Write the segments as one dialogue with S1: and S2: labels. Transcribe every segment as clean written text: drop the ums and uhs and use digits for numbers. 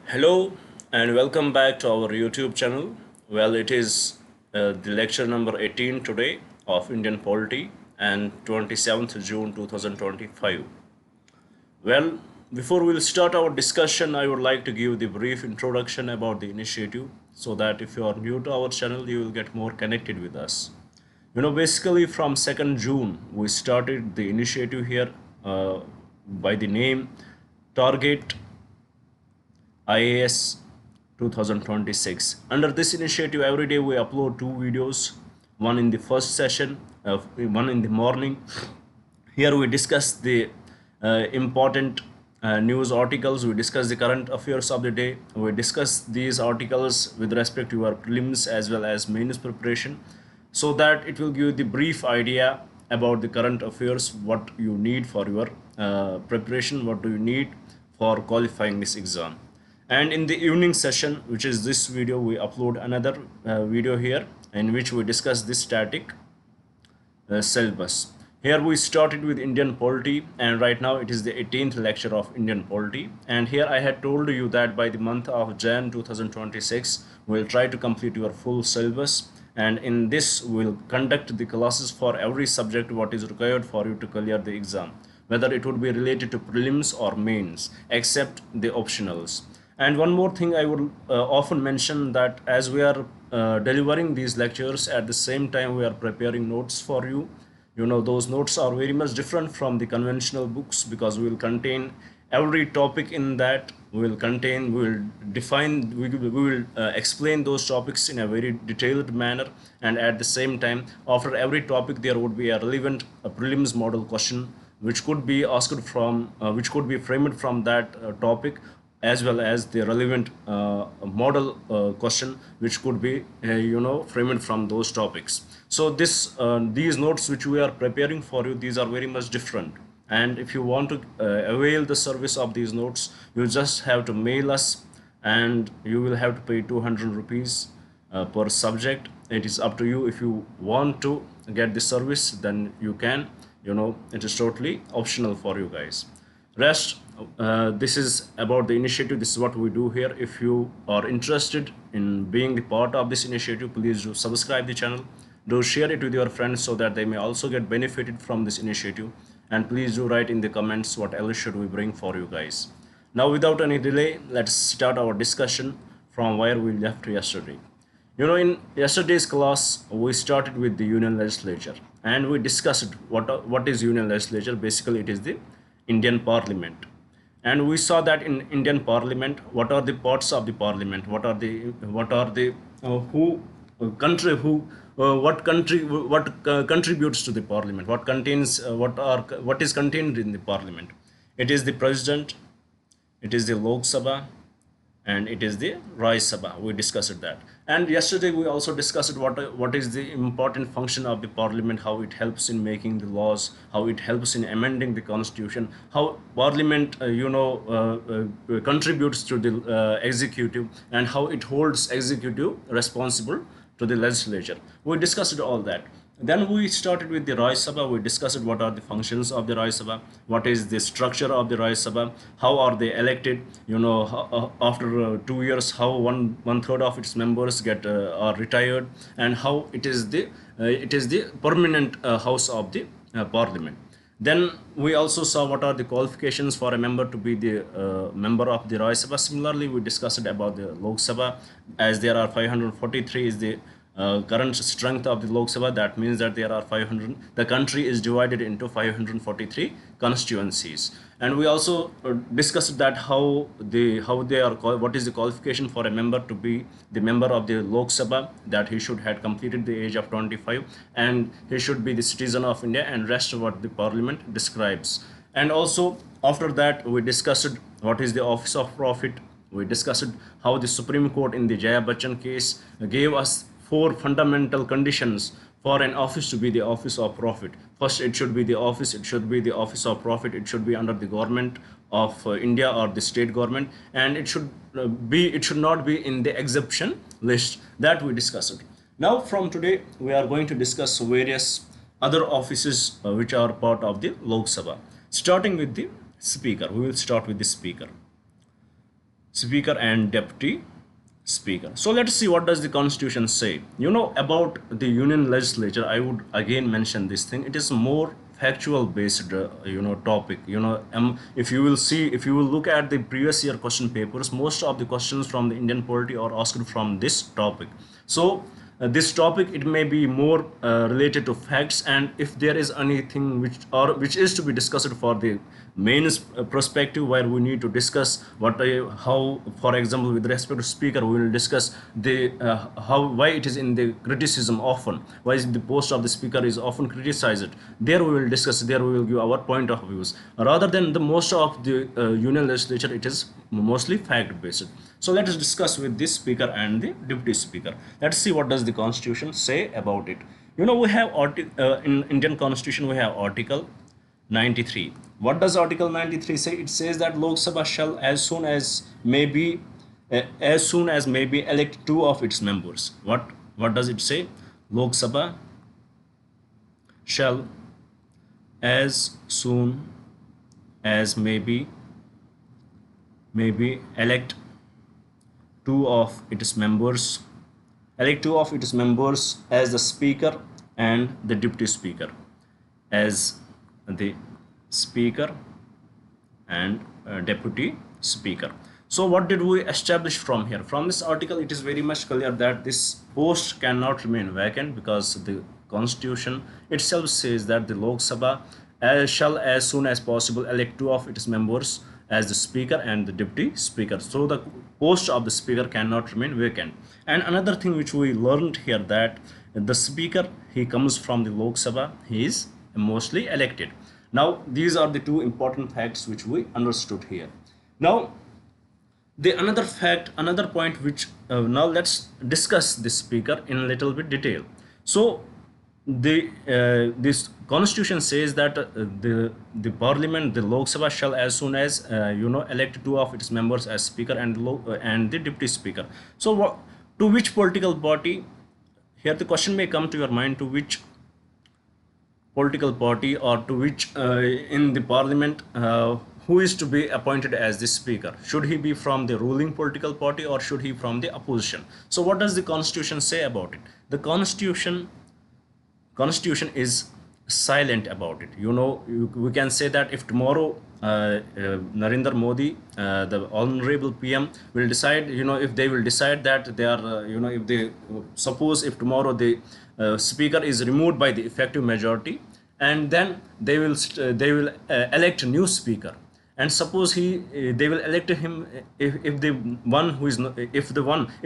S1: Hello and welcome back to our YouTube channel. Well, it is the lecture number 18 today of Indian Polity and 27th June 2025. Well, before we'll start our discussion, I would like to give the brief introduction about the initiative so that if you are new to our channel, you will get more connected with us. Basically from 2nd June, we started the initiative here by the name Target IAS 2026. Under this initiative, every day we upload two videos, one in the first session, one in the morning. Here we discuss the important news articles, we discuss the current affairs of the day, we discuss these articles with respect to your prelims as well as mains preparation, so that it will give you the brief idea about the current affairs, what you need for your preparation, what do you need for qualifying this exam. And in the evening session, which is this video, we upload another video here in which we discuss this static syllabus. Here we started with Indian Polity, and right now it is the 18th lecture of Indian Polity. And here I had told you that by the month of Jan 2026, we'll try to complete your full syllabus. And in this, we'll conduct the classes for every subject what is required for you to clear the exam, whether it would be related to prelims or mains, except the optionals. And one more thing I would often mention, that as we are delivering these lectures, at the same time we are preparing notes for you. Those notes are very much different from the conventional books, because we will contain every topic in that. We will define, we will explain those topics in a very detailed manner. And at the same time, after every topic there would be a relevant prelims model question which could be asked from which could be framed from that topic, as well as the relevant model question which could be framed from those topics. So these notes which we are preparing for you, these are very much different. And if you want to avail the service of these notes, you just have to mail us, and you will have to pay 200 rupees per subject. It is up to you. If you want to get the service, then you can. It is totally optional for you guys. Rest, this is about the initiative. This is what we do here. If you are interested in being the part of this initiative, please do subscribe the channel, do share it with your friends so that they may also get benefited from this initiative. And please do write in the comments what else should we bring for you guys. Now, without any delay, let's start our discussion from where we left yesterday. In yesterday's class, we started with the Union Legislature, and we discussed what is Union Legislature. Basically, it is the Indian Parliament. And we saw that in Indian Parliament, what are the parts of the Parliament? What are the who country who what country what contributes to the Parliament? What contains what is contained in the Parliament? It is the President, it is the Lok Sabha, and it is the Raj Sabha. We discussed that. And yesterday we also discussed what is the important function of the Parliament, how it helps in making the laws, how it helps in amending the constitution, how Parliament contributes to the executive, and how it holds executive responsible to the legislature. We discussed all that. Then we started with the Raj Sabha. We discussed what are the functions of the Raj Sabha, what is the structure of the Raj Sabha, how are they elected. After 2 years, how one third of its members are retired, and how it is the permanent house of the Parliament. Then we also saw what are the qualifications for a member to be the member of the Raj Sabha. Similarly, we discussed about the Lok Sabha, as there are 543 is the current strength of the Lok Sabha. That means that there are 500. The country is divided into 543 constituencies. And we also discussed that how they are what is the qualification for a member to be the member of the Lok Sabha, that he should have completed the age of 25, and he should be the citizen of India, and rest of what the Parliament describes. And also after that, we discussed what is the office of profit. We discussed how the Supreme Court in the Jaya Bachchan case gave us 4 fundamental conditions for an office to be the office of profit. First, it should be the office of profit. It should be under the government of India or the state government, and it should not be in the exception list. That we discussed. Now from today, we are going to discuss various other offices which are part of the Lok Sabha. Starting with the speaker, we will start with the speaker. speaker and deputy speaker. So let's see what does the constitution say. You know, about the union legislature, I would again mention this thing. It is more factual based topic. If you will see, if you will look at the previous year question papers, most of the questions from the Indian polity are asked from this topic. So this topic, it may be more related to facts, and if there is anything which is to be discussed for the mains perspective, where we need to discuss how, for example, with respect to speaker, we will discuss the why it is in the criticism often, why is the post of the speaker is often criticized. There we will discuss, there we will give our point of views, rather than the most of the union legislature, it is mostly fact based. So let us discuss with this speaker and the deputy speaker. Let's see what does the constitution say about it. You know, we have in Indian constitution we have article 93. What does article 93 say? It says that Lok Sabha shall as soon as may be elect two of its members. What does it say? Lok Sabha shall as soon as may be elect two of its members as the speaker and the deputy speaker, as the speaker and deputy speaker. So what did we establish from here? From this article, it is very much clear that this post cannot remain vacant, because the constitution itself says that the Lok Sabha shall as soon as possible elect two of its members as the speaker and the deputy speaker. So the post of the speaker cannot remain vacant. And another thing which we learned here, that the speaker, he comes from the Lok Sabha, he is mostly elected. Now these are the two important facts which we understood here. Now the another point which now let's discuss the speaker in a little bit detail. So this constitution says that the parliament, the Lok Sabha, shall as soon as elect two of its members as speaker and the deputy speaker. So to which political party, here the question may come to your mind, to which political party or to which in the parliament who is to be appointed as the speaker? Should he be from the ruling political party or should he from the opposition? So what does the constitution say about it? The constitution is silent about it. We can say that if tomorrow Narendra Modi, the honorable PM, will decide, if they will decide that they are, if they suppose if tomorrow the speaker is removed by the effective majority, and then they will elect a new speaker, and suppose they will elect him, if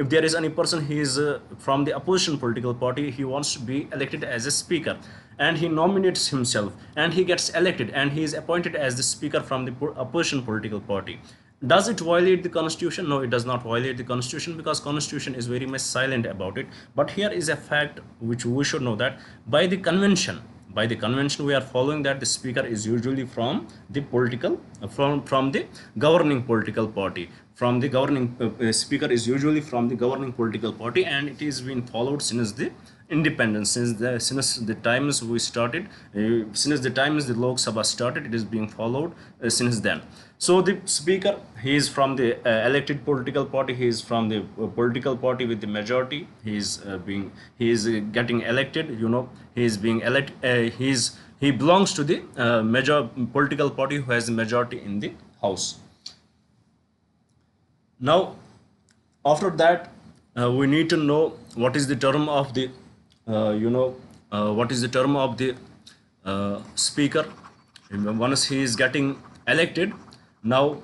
S1: there is any person, he is from the opposition political party, he wants to be elected as a speaker, and he nominates himself and he gets elected and he is appointed as the speaker from the opposition political party. Does it violate the constitution? No, it does not violate the constitution, because constitution is very much silent about it. But here is a fact which we should know, that by the convention we are following that the speaker is usually from the from the governing political party. From the governing speaker is usually from the governing political party, and it is been followed since the independence, since the times we started, since the times the Lok Sabha started, it is being followed since then. So the speaker, he is from the elected political party, he is from the political party with the majority, he is getting elected, he is being elected, he belongs to the major political party who has the majority in the house. Now after that, we need to know what is the term of the what is the term of the speaker once he is getting elected. Now,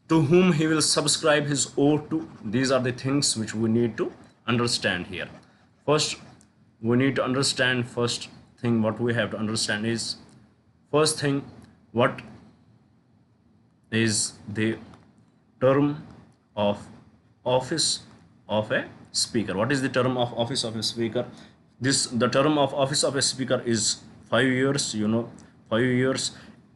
S1: to whom he will subscribe his oath to? These are the things which we need to understand here. First, we need to understand, first thing what we have to understand is, first thing, what is the term of office of a speaker? What is the term of office of a speaker? The term of office of a speaker is 5 years, 5 years.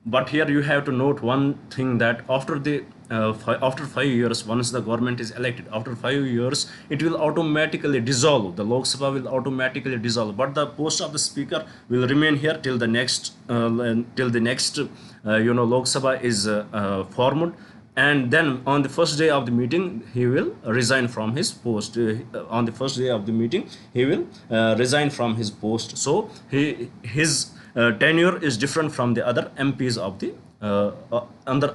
S1: but here you have to note one thing, that after the after 5 years, once the government is elected, after 5 years it will automatically dissolve. The Lok Sabha will automatically dissolve, but the post of the speaker will remain here till the next Lok Sabha is formed. And then on the first day of the meeting he will resign from his post. On the first day of the meeting he will resign from his post. So his tenure is different from the other MPs of the other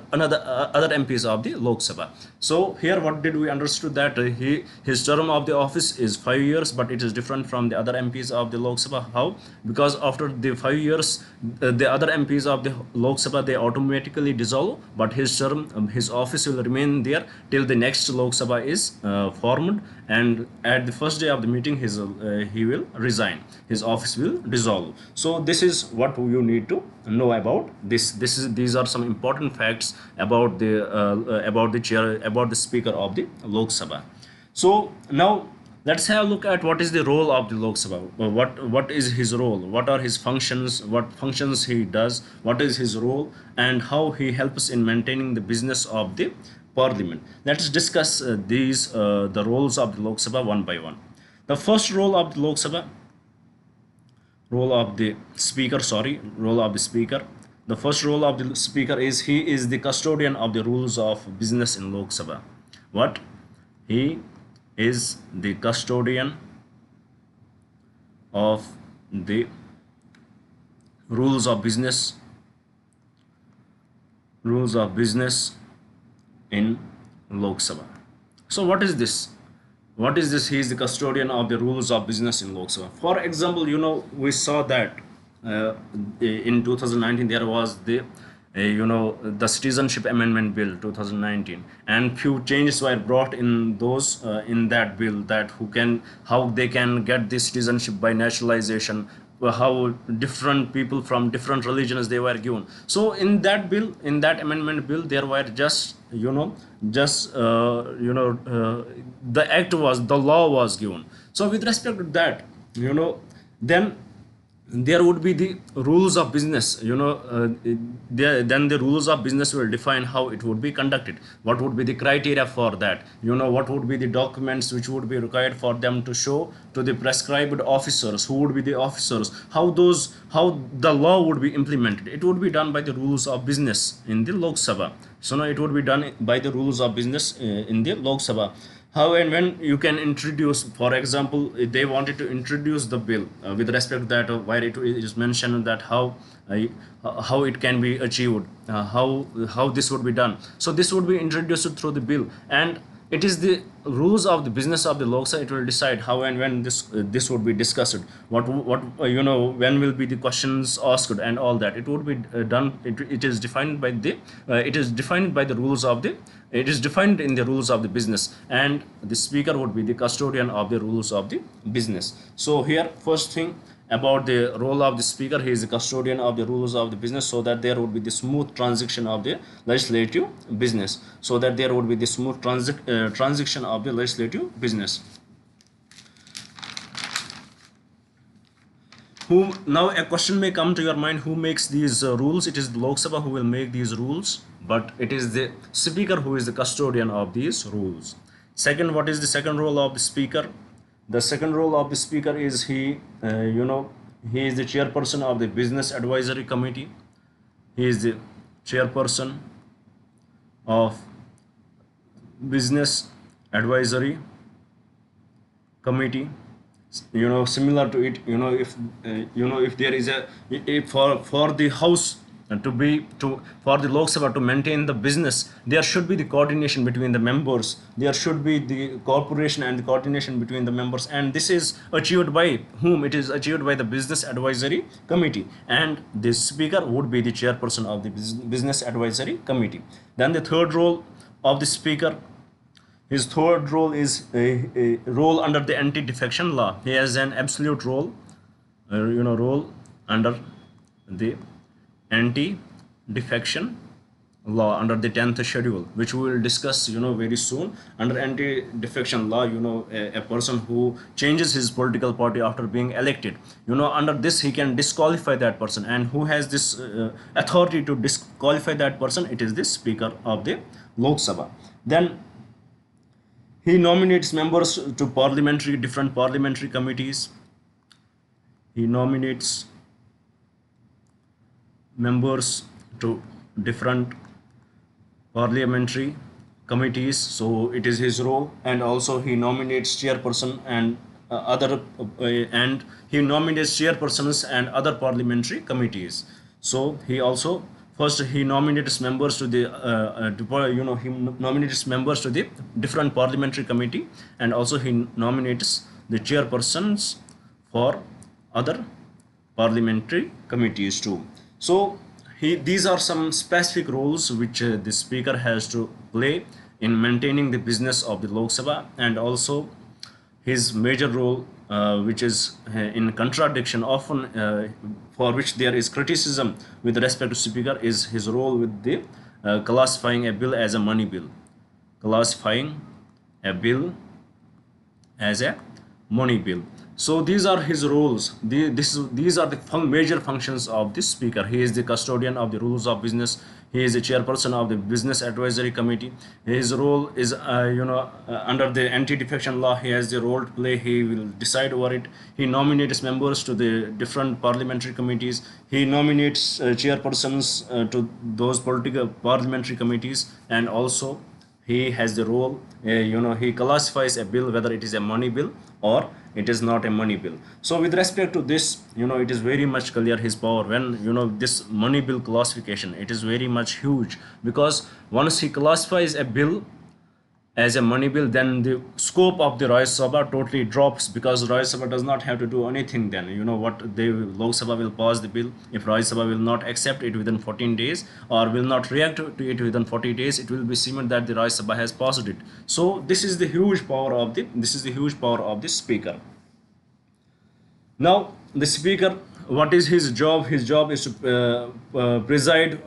S1: MPs of the Lok Sabha. So here what did we understood, that his term of the office is 5 years, but it is different from the other MPs of the Lok Sabha. How? Because after the 5 years, the other MPs of the Lok Sabha, they automatically dissolve, but his term, his office will remain there till the next Lok Sabha is formed, and at the first day of the meeting he will resign. His office will dissolve. So this is what you need to know about this. These are some important facts about the speaker of the Lok Sabha. So now let's have a look at what is the role of the Lok Sabha. What is his role? What are his functions? What functions he does? What is his role? And how he helps in maintaining the business of the Parliament. Let's discuss the roles of the Lok Sabha one by one. The first role of the Lok Sabha, role of the speaker. The first role of the speaker is he is the custodian of the rules of business in Lok Sabha. What? He is the custodian of the rules of business in Lok Sabha. So what is this? He is the custodian of the rules of business in Lok Sabha. For example, we saw that in 2019 there was the the Citizenship Amendment Bill 2019, and few changes were brought in those in that bill, that how they can get the citizenship by naturalization, how different people from different religions they were given. So in that bill, in that amendment bill, there were just the law was given. So with respect to that, then there would be the rules of business. Then the rules of business will define how it would be conducted, what would be the criteria for that, what would be the documents which would be required for them to show to the prescribed officers, who would be the officers, how the law would be implemented. It would be done by the rules of business in the Lok Sabha. So now it would be done by the rules of business in the Lok Sabha. How and when you can introduce, for example, if they wanted to introduce the bill with respect to that, where it is mentioned that how it can be achieved, how this would be done. So this would be introduced through the bill, and it is the rules of the business of the Lok Sabha. It will decide how and when this would be discussed. What when will be the questions asked and all that. It would be done. It is defined by the rules of the. It is defined in the rules of the business, and the speaker would be the custodian of the rules of the business. So here, first thing about the role of the speaker, he is the custodian of the rules of the business, so that there would be the smooth transition of the legislative business, transition of the legislative business. Now a question may come to your mind, who makes these rules? It is the Lok Sabha who will make these rules, but it is the speaker who is the custodian of these rules. Second, what is the second role of the speaker? The second role of the speaker is he is the chairperson of the business advisory committee. He is the chairperson of business advisory committee. Similar to it, if there is for the house for the Lok Sabha to maintain the business, there should be the coordination between the members. There should be the cooperation and the coordination between the members, and this is achieved by whom? It is achieved by the business advisory committee, and the speaker would be the chairperson of the business advisory committee. Then the third role of the speaker. His third role is a role under the anti-defection law. He has an absolute role, role under the anti-defection law under the 10th schedule, which we will discuss very soon. Under anti-defection law, a person who changes his political party after being elected, under this he can disqualify that person, and who has this authority to disqualify that person? It is the Speaker of the Lok Sabha. Then he nominates members to different parliamentary committees. He nominates members to different parliamentary committees, so it is his role. And also he nominates chairperson and he nominates chairpersons and other parliamentary committees. So he also, first he nominates members to the he nominates members to the different parliamentary committee, and also he nominates the chairpersons for other parliamentary committees too. So these are some specific roles which the speaker has to play in maintaining the business of the Lok Sabha. And also his major role, which is in contradiction often, for which there is criticism with respect to speaker, is his role with the classifying a bill as a money bill. Classifying a bill as a money bill. So these are his roles. These are the major functions of the speaker. He is the custodian of the rules of business. He is the chairperson of the business advisory committee. His role is under the anti-defection law, he has the role to play. He will decide over it. He nominates members to the different parliamentary committees. He nominates chairpersons to those political parliamentary committees. And also he has the role, he classifies a bill whether it is a money bill or it is not a money bill. So with respect to this, it is very much clear his power. When this money bill classification, it is very much huge, because once he classifies a bill as a money bill, then the scope of the Rajya Sabha totally drops, because Rajya Sabha does not have to do anything then. Lok Sabha will pass the bill. If Rajya Sabha will not accept it within 14 days or will not react to it within 40 days, it will be seen that the Rajya Sabha has passed it. So this is the huge power of the speaker. Now the speaker, what is his job? His job is to preside.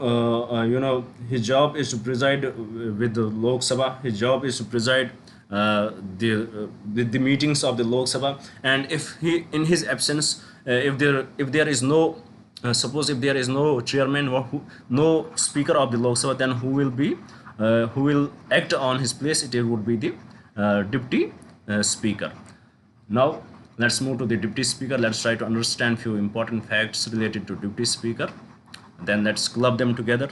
S1: His job is to preside with the Lok Sabha. His job is to preside with the meetings of the Lok Sabha. And if he, in his absence, if there is no suppose if there is no chairman or no speaker of the Lok Sabha, then who will act on his place? It would be the deputy speaker. Now let's move to the deputy speaker. Let's try to understand few important facts related to deputy speaker. Then let's club them together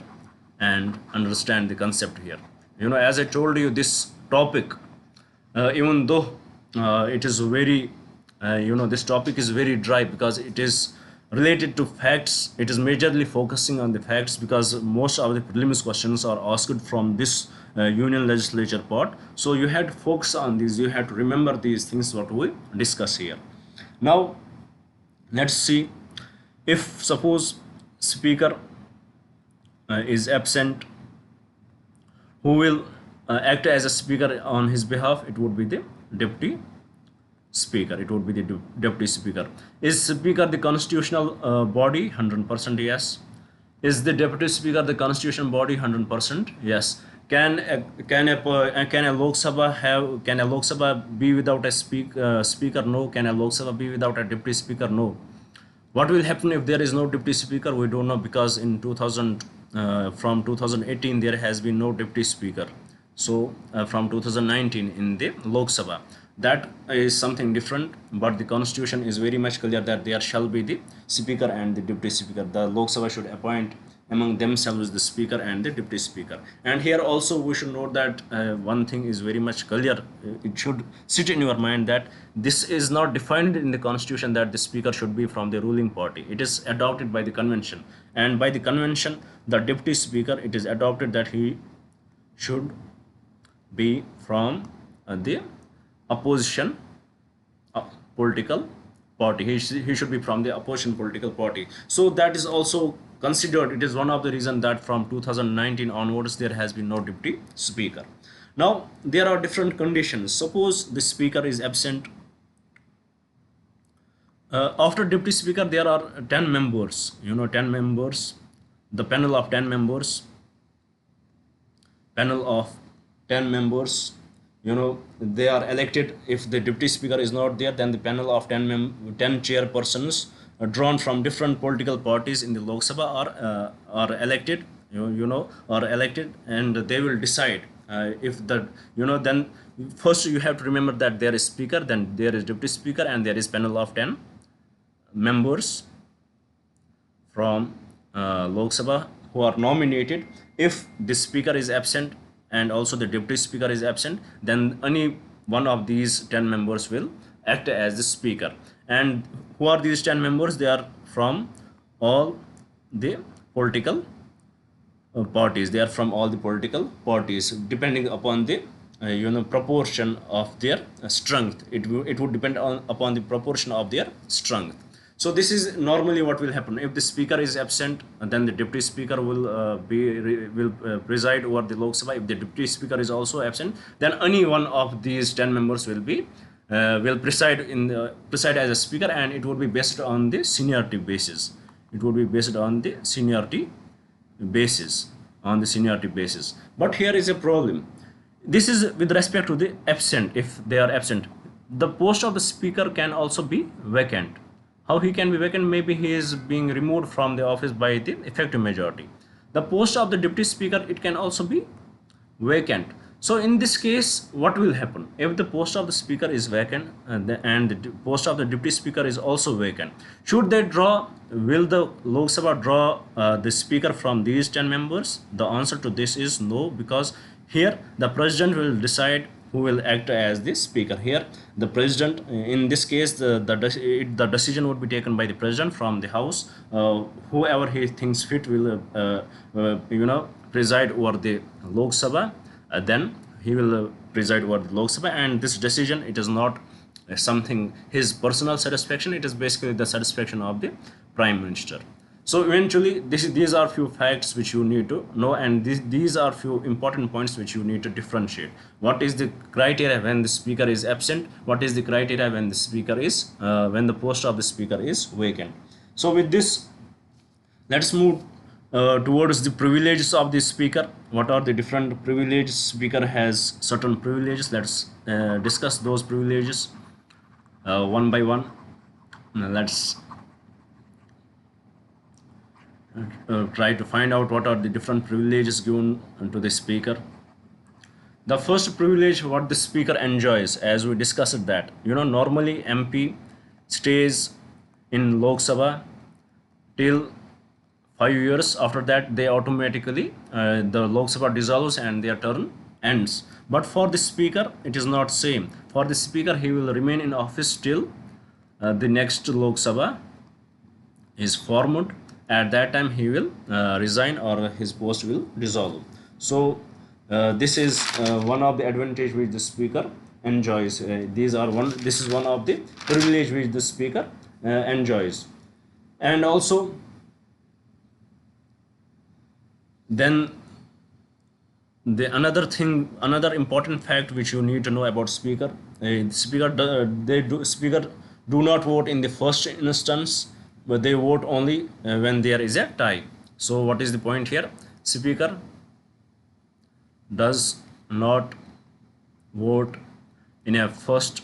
S1: and understand the concept here. As I told you, this topic, even though it is very, this topic is very dry, because it is related to facts. It is majorly focusing on the facts, because most of the prelims questions are asked from this union legislature part. So you have to focus on these. You have to remember these things what we discuss here. Now let's see, if suppose speaker is absent, who will act as a speaker on his behalf? It would be the deputy speaker. Deputy speaker. Is speaker the constitutional body? 100% yes. Is the deputy speaker the constitutional body? 100% yes. Can a Lok Sabha be without a speaker? No. Can a Lok Sabha be without a deputy speaker? No. What will happen if there is no deputy speaker? We don't know, because in from 2018 there has been no deputy speaker. So from 2019 in the Lok Sabha, that is something different. But the constitution is very much clear that there shall be the speaker and the deputy speaker. The Lok Sabha should appoint among themselves the speaker and the deputy speaker. And here also we should note that one thing is very much clear. It should sit in your mind that this is not defined in the constitution that the speaker should be from the ruling party. It is adopted by the convention, and by the convention, the deputy speaker, it is adopted that he should be from the opposition political party. He should be from the opposition political party. So that is also considered. It is one of the reasons that from 2019 onwards there has been no deputy speaker. Now there are different conditions. Suppose the speaker is absent. After deputy speaker there are 10 members. 10 members. The panel of 10 members panel of 10 members, they are elected. If the deputy speaker is not there, then the panel of 10 chairpersons drawn from different political parties in the Lok Sabha are elected, are elected, and they will decide if the then first you have to remember that there is speaker, then there is deputy speaker, and there is panel of 10 members from Lok Sabha who are nominated. If the speaker is absent and also the deputy speaker is absent, then any one of these 10 members will act as the speaker. And who are these 10 members? They are from all the political parties. They are from all the political parties, depending upon the proportion of their strength. It would depend upon the proportion of their strength. So this is normally what will happen. If the speaker is absent, then the deputy speaker will preside over the Lok Sabha. If the deputy speaker is also absent, then any one of these 10 members will preside as a speaker, and it would be based on the seniority basis. It would be based on the seniority basis. But here is a problem. This is with respect to the absent. If they are absent, the post of the speaker can also be vacant. How he can be vacant? Maybe he is being removed from the office by the effective majority. The post of the deputy speaker, it can also be vacant. So in this case, what will happen? If the post of the speaker is vacant and the post of the deputy speaker is also vacant, should they draw? Will the Lok Sabha draw the speaker from these 10 members? The answer to this is no, because here the president will decide who will act as the speaker. Here the president, in this case, the decision would be taken by the president from the house. Whoever he thinks fit will preside over the Lok Sabha. Then he will preside over the Lok Sabha, and this decision, it is not something his personal satisfaction, it is basically the satisfaction of the Prime Minister. So eventually these are few facts which you need to know, and these are few important points which you need to differentiate. What is the criteria when the speaker is absent? What is the criteria when the speaker is when the post of the speaker is vacant? So with this, let's move towards the privileges of the speaker. What are the different privileges? Speaker has certain privileges. Let's discuss those privileges one by one. Now let's try to find out what are the different privileges given to the speaker. The first privilege what the speaker enjoys, as we discussed that, normally MP stays in Lok Sabha till 5 years. After that, they automatically the Lok Sabha dissolves and their term ends. But for the speaker, it is not same. For the speaker, he will remain in office till the next Lok Sabha is formed. At that time, he will resign, or his post will dissolve. So this is one of the advantage which the speaker enjoys. This is one of the privilege which the speaker enjoys. And also, then another important fact which you need to know about speaker. Speaker do not vote in the first instance, but they vote only when there is a tie. So what is the point here? Speaker does not vote in a first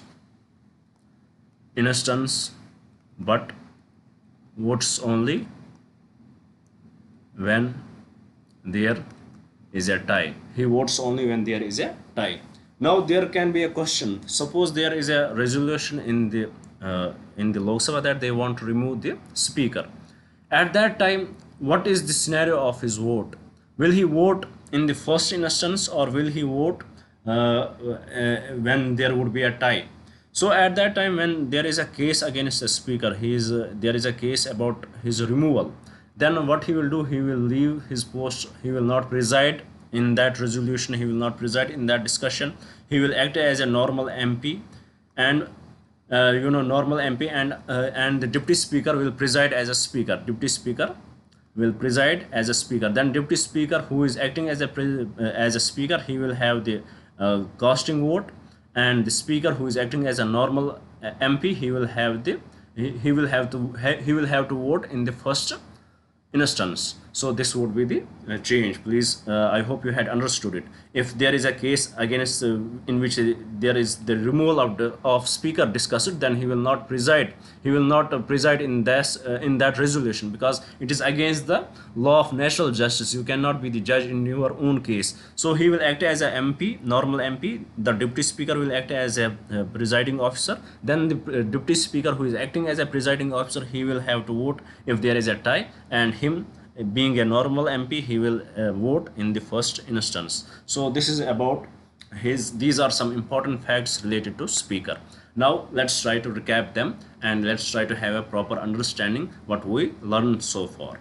S1: instance, but votes only when there is a tie. He votes only when there is a tie. Now there can be a question. Suppose there is a resolution in the Lok Sabha that they want to remove the speaker. At that time, what is the scenario of his vote? Will he vote in the first instance, or will he vote when there would be a tie? So at that time, when there is a case against the speaker, there is a case about his removal, then what he will do, he will leave his post. He will not preside in that resolution, he will not preside in that discussion. He will act as a normal MP, and normal MP, and the deputy speaker will preside as a speaker. Deputy speaker will preside as a speaker. Then deputy speaker who is acting as a speaker, he will have the casting vote, and the speaker who is acting as a normal MP, he will have to vote in the first instance. So this would be the change. Please, I hope you had understood it. If there is a case against in which there is the removal of speaker discussed, then he will not preside. He will not preside in this in that resolution, because it is against the law of natural justice. You cannot be the judge in your own case. So he will act as a MP, normal MP. The deputy speaker will act as a presiding officer. Then the deputy speaker who is acting as a presiding officer, he will have to vote if there is a tie, and him being a normal MP, he will vote in the first instance. So this is about these are some important facts related to speaker. Now let's try to recap them, and let's try to have a proper understanding what we learned so far.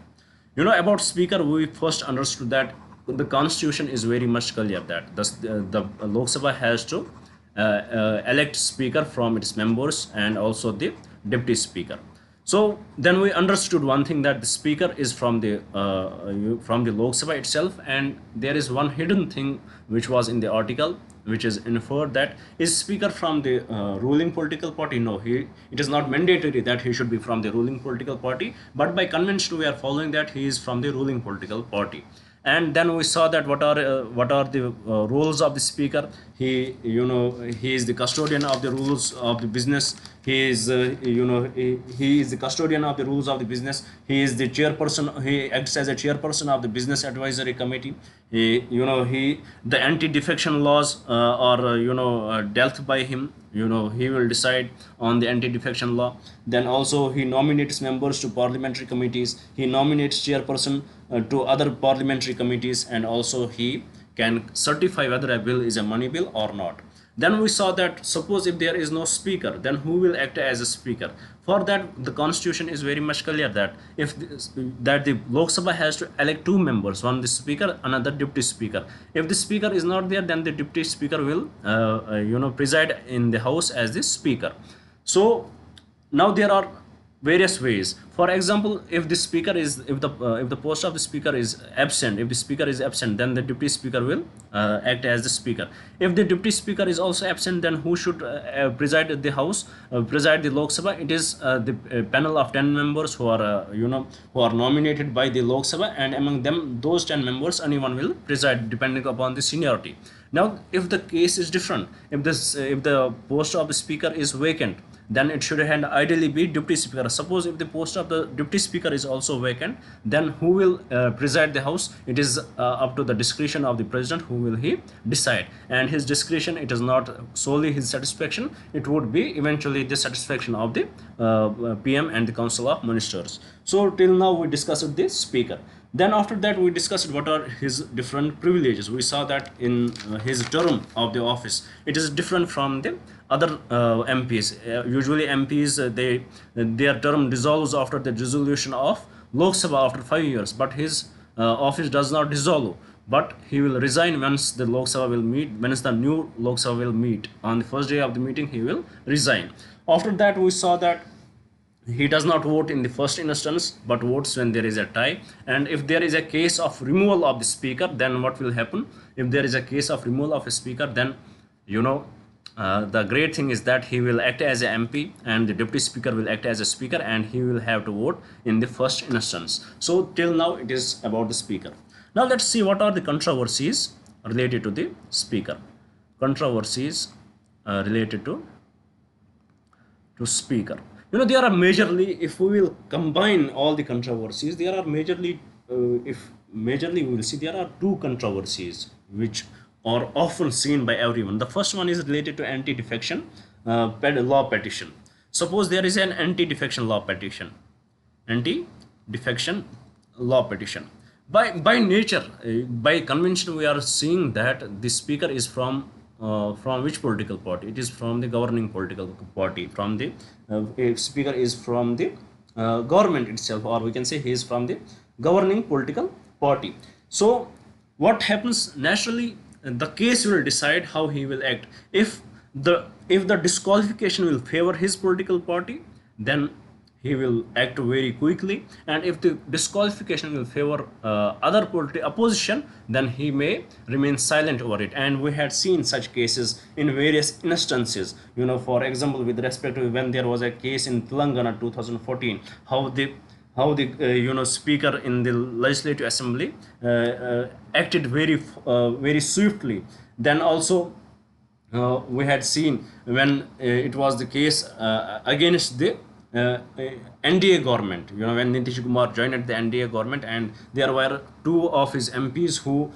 S1: About speaker, we first understood that the constitution is very much clear that the Lok Sabha has to elect speaker from its members and also the deputy speaker. So then we understood one thing, that the speaker is from the Lok Sabha itself, and there is one hidden thing which was in the article, which is inferred that is speaker from the ruling political party. No, it is not mandatory that he should be from the ruling political party, but by convention we are following that he is from the ruling political party. And then we saw that what are the roles of the speaker. He is the custodian of the rules of the business. He is he is the custodian of the rules of the business. He is the chairperson. He acts as a chairperson of the business advisory committee. The anti-defection laws are dealt by him. He will decide on the anti-defection law. Then also he nominates members to parliamentary committees. He nominates chairperson to other parliamentary committees, and also he can certify whether a bill is a money bill or not. Then we saw that suppose if there is no speaker, then who will act as a speaker? For that, the constitution is very much clear that the Lok Sabha has to elect two members, one the speaker, another deputy speaker. If the speaker is not there, then the deputy speaker will preside in the house as the speaker. So now there are various ways. For example, if the post of the speaker is absent, then the deputy speaker will act as the speaker. If the deputy speaker is also absent, then who should preside the house, preside the Lok Sabha? It is the panel of 10 members who are nominated by the Lok Sabha, and among them, those 10 members, anyone will preside depending upon the seniority. Now, if the case is different, if the post of the speaker is vacant, then it should ideally be deputy speaker. Suppose if the post of the deputy speaker is also vacant, then who will preside the house? It is up to the discretion of the president who will he decide, and his discretion, it is not solely his satisfaction, it would be eventually the satisfaction of the PM and the Council of Ministers. So till now we discussed the speaker. Then after that we discussed what are his different privileges. We saw that in his term of the office, it is different from the other MPs. Usually MPs, their term dissolves after the dissolution of Lok Sabha after 5 years, but his office does not dissolve, but he will resign once the Lok Sabha will meet, once the new Lok Sabha will meet. On the first day of the meeting, he will resign. After that, we saw that he does not vote in the first instance, but votes when there is a tie. And if there is a case of removal of the speaker, then what will happen? If there is a case of removal of a speaker, then the great thing is that he will act as an MP, and the deputy speaker will act as a speaker, and he will have to vote in the first instance. So till now it is about the speaker. Now let's see what are the controversies related to the speaker. Controversies related to speaker. There are majorly, if we will combine all the controversies, there are majorly, we will see there are two controversies which are often seen by everyone. The first one is related to anti-defection law petition. Suppose there is an anti-defection law petition. Anti-defection law petition. By nature, by convention, we are seeing that the speaker is from which political party? It is from the governing political party. From the speaker is from the government itself, or we can say he is from the governing political party. So what happens naturally? The case will decide how he will act. If the disqualification will favor his political party, then he will act very quickly, and if the disqualification will favor other opposition, then he may remain silent over it. And we had seen such cases in various instances. For example, with respect to when there was a case in Telangana 2014, how the how the speaker in the legislative assembly acted very swiftly. Then also we had seen when it was the case against the NDA government, when Nitish Kumar joined the NDA government, and there were two of his MPs who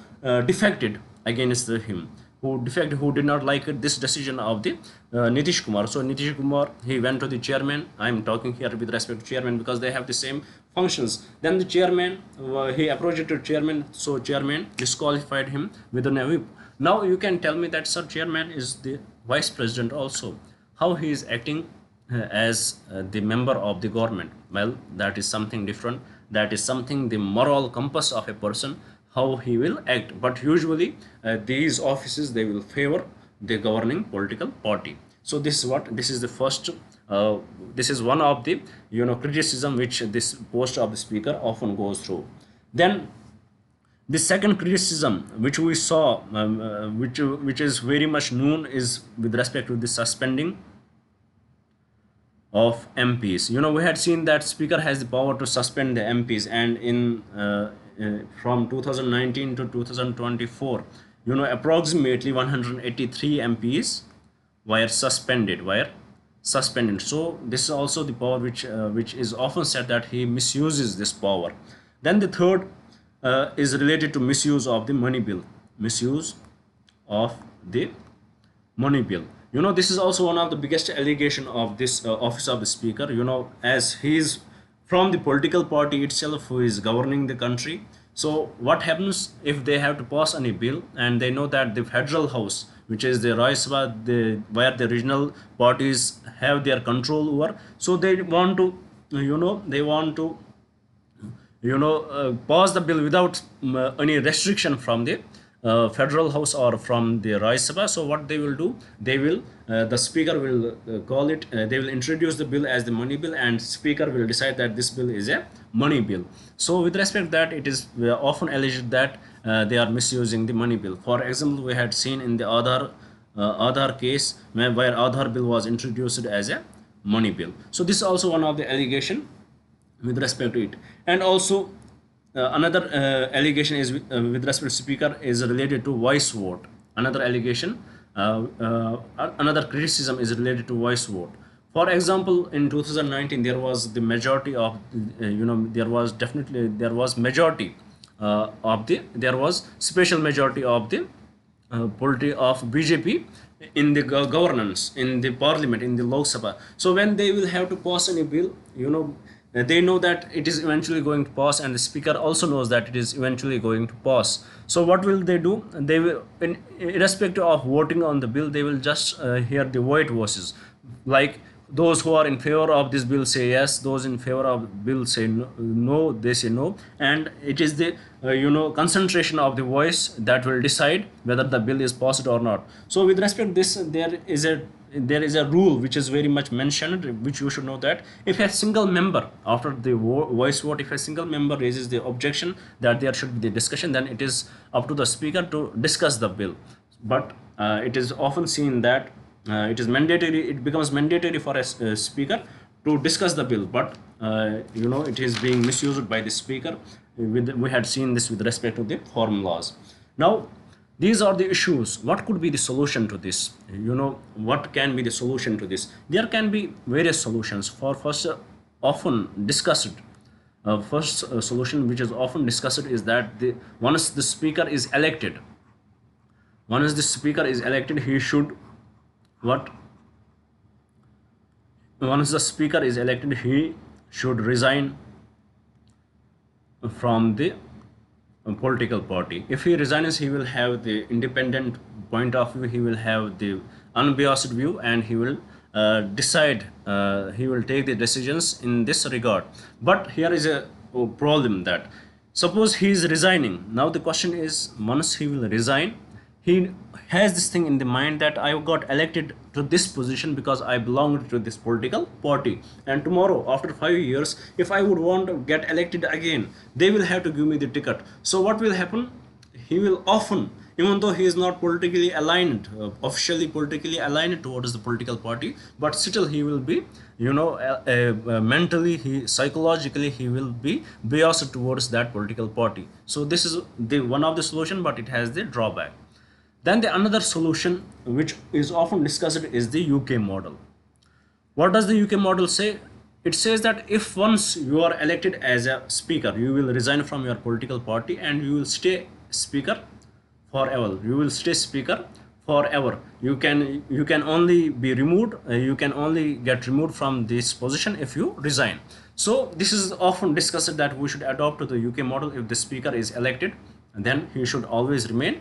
S1: defected against him, who did not like this decision of the Nitish Kumar. So Nitish Kumar, he went to the chairman. I am talking here with respect to chairman because they have the same functions. Then the chairman, he approached to chairman, so chairman disqualified him within a whip. Now you can tell me that, sir, chairman is the vice president also. How he is acting as the member of the government? Well, that is something different. That is something the moral compass of a person, how he will act. But usually these offices, they will favor the governing political party. So this is the first. This is one of the criticism which this post of the speaker often goes through. Then the second criticism which we saw, which is very much known, is with respect to the suspending of MPs. We had seen that speaker has the power to suspend the MPs, and in from 2019 to 2024, approximately 183 MPs were suspended. So this is also the power which is often said that he misuses this power. Then the third is related to misuse of the money bill. Misuse of the money bill. This is also one of the biggest allegation of this office of the speaker. As he is from the political party itself who is governing the country. So what happens if they have to pass any bill, and they know that the federal house, which is the Rajya Sabha, where the regional parties have their control over, so they want to pass the bill without any restriction from the federal house or from the Rajya Sabha. So what they will do, they will the speaker will call it, they will introduce the bill as the money bill, and speaker will decide that this bill is a money bill. So with respect that, it is often alleged that they are misusing the money bill. For example, we had seen in the Aadhaar case where Aadhaar bill was introduced as a money bill. So this is also one of the allegation with respect to it. And also another allegation is with respect to speaker is related to voice vote. Another allegation, another criticism is related to voice vote. For example, in 2019 there was the majority of there was majority there was special majority of the polity of BJP in the governance, in the parliament, in the Lok Sabha. So when they will have to pass any bill, they know that it is eventually going to pass, and the speaker also knows that it is eventually going to pass. So what will they do? They will, irrespective of voting on the bill, they will just hear the voice voices. Like those who are in favor of this bill say yes, those in favor of the bill say no, they say no, and it is the concentration of the voice that will decide whether the bill is passed or not. So with respect to this, there is a rule which is very much mentioned, which you should know, that if a single member, after the voice vote, if a single member raises the objection that there should be the discussion, then it is up to the speaker to discuss the bill. But it is often seen that it becomes mandatory for a speaker to discuss the bill, but it is being misused by the speaker. We had seen this with respect to the formulas. Now these are the issues. What could be the solution to this? What can be the solution to this? There can be various solutions. For first often discussed solution which is often discussed is that once the speaker is elected, he should once the speaker is elected, he should resign from the political party. If he resigns, he will have the independent point of view, he will have the unbiased view, and he will decide, he will take the decisions in this regard. But here is a problem, that suppose he is resigning. Now the question is, once he will resign, he has this thing in the mind that I got elected to this position because I belonged to this political party, and tomorrow after 5 years, if I would want to get elected again, they will have to give me the ticket. So what will happen? He will often even though he is not politically aligned, officially politically aligned towards the political party, but still he will be, mentally, he psychologically he will be biased towards that political party. So this is the one of the solution, but it has the drawback. Then the another solution which is often discussed is the UK model. What does the UK model say? It says that if once you are elected as a speaker, you will resign from your political party and you will stay speaker forever. You will stay speaker forever. You can only be removed. You can only get removed from this position if you resign. So this is often discussed that we should adopt to the UK model. If the speaker is elected, then he should always remain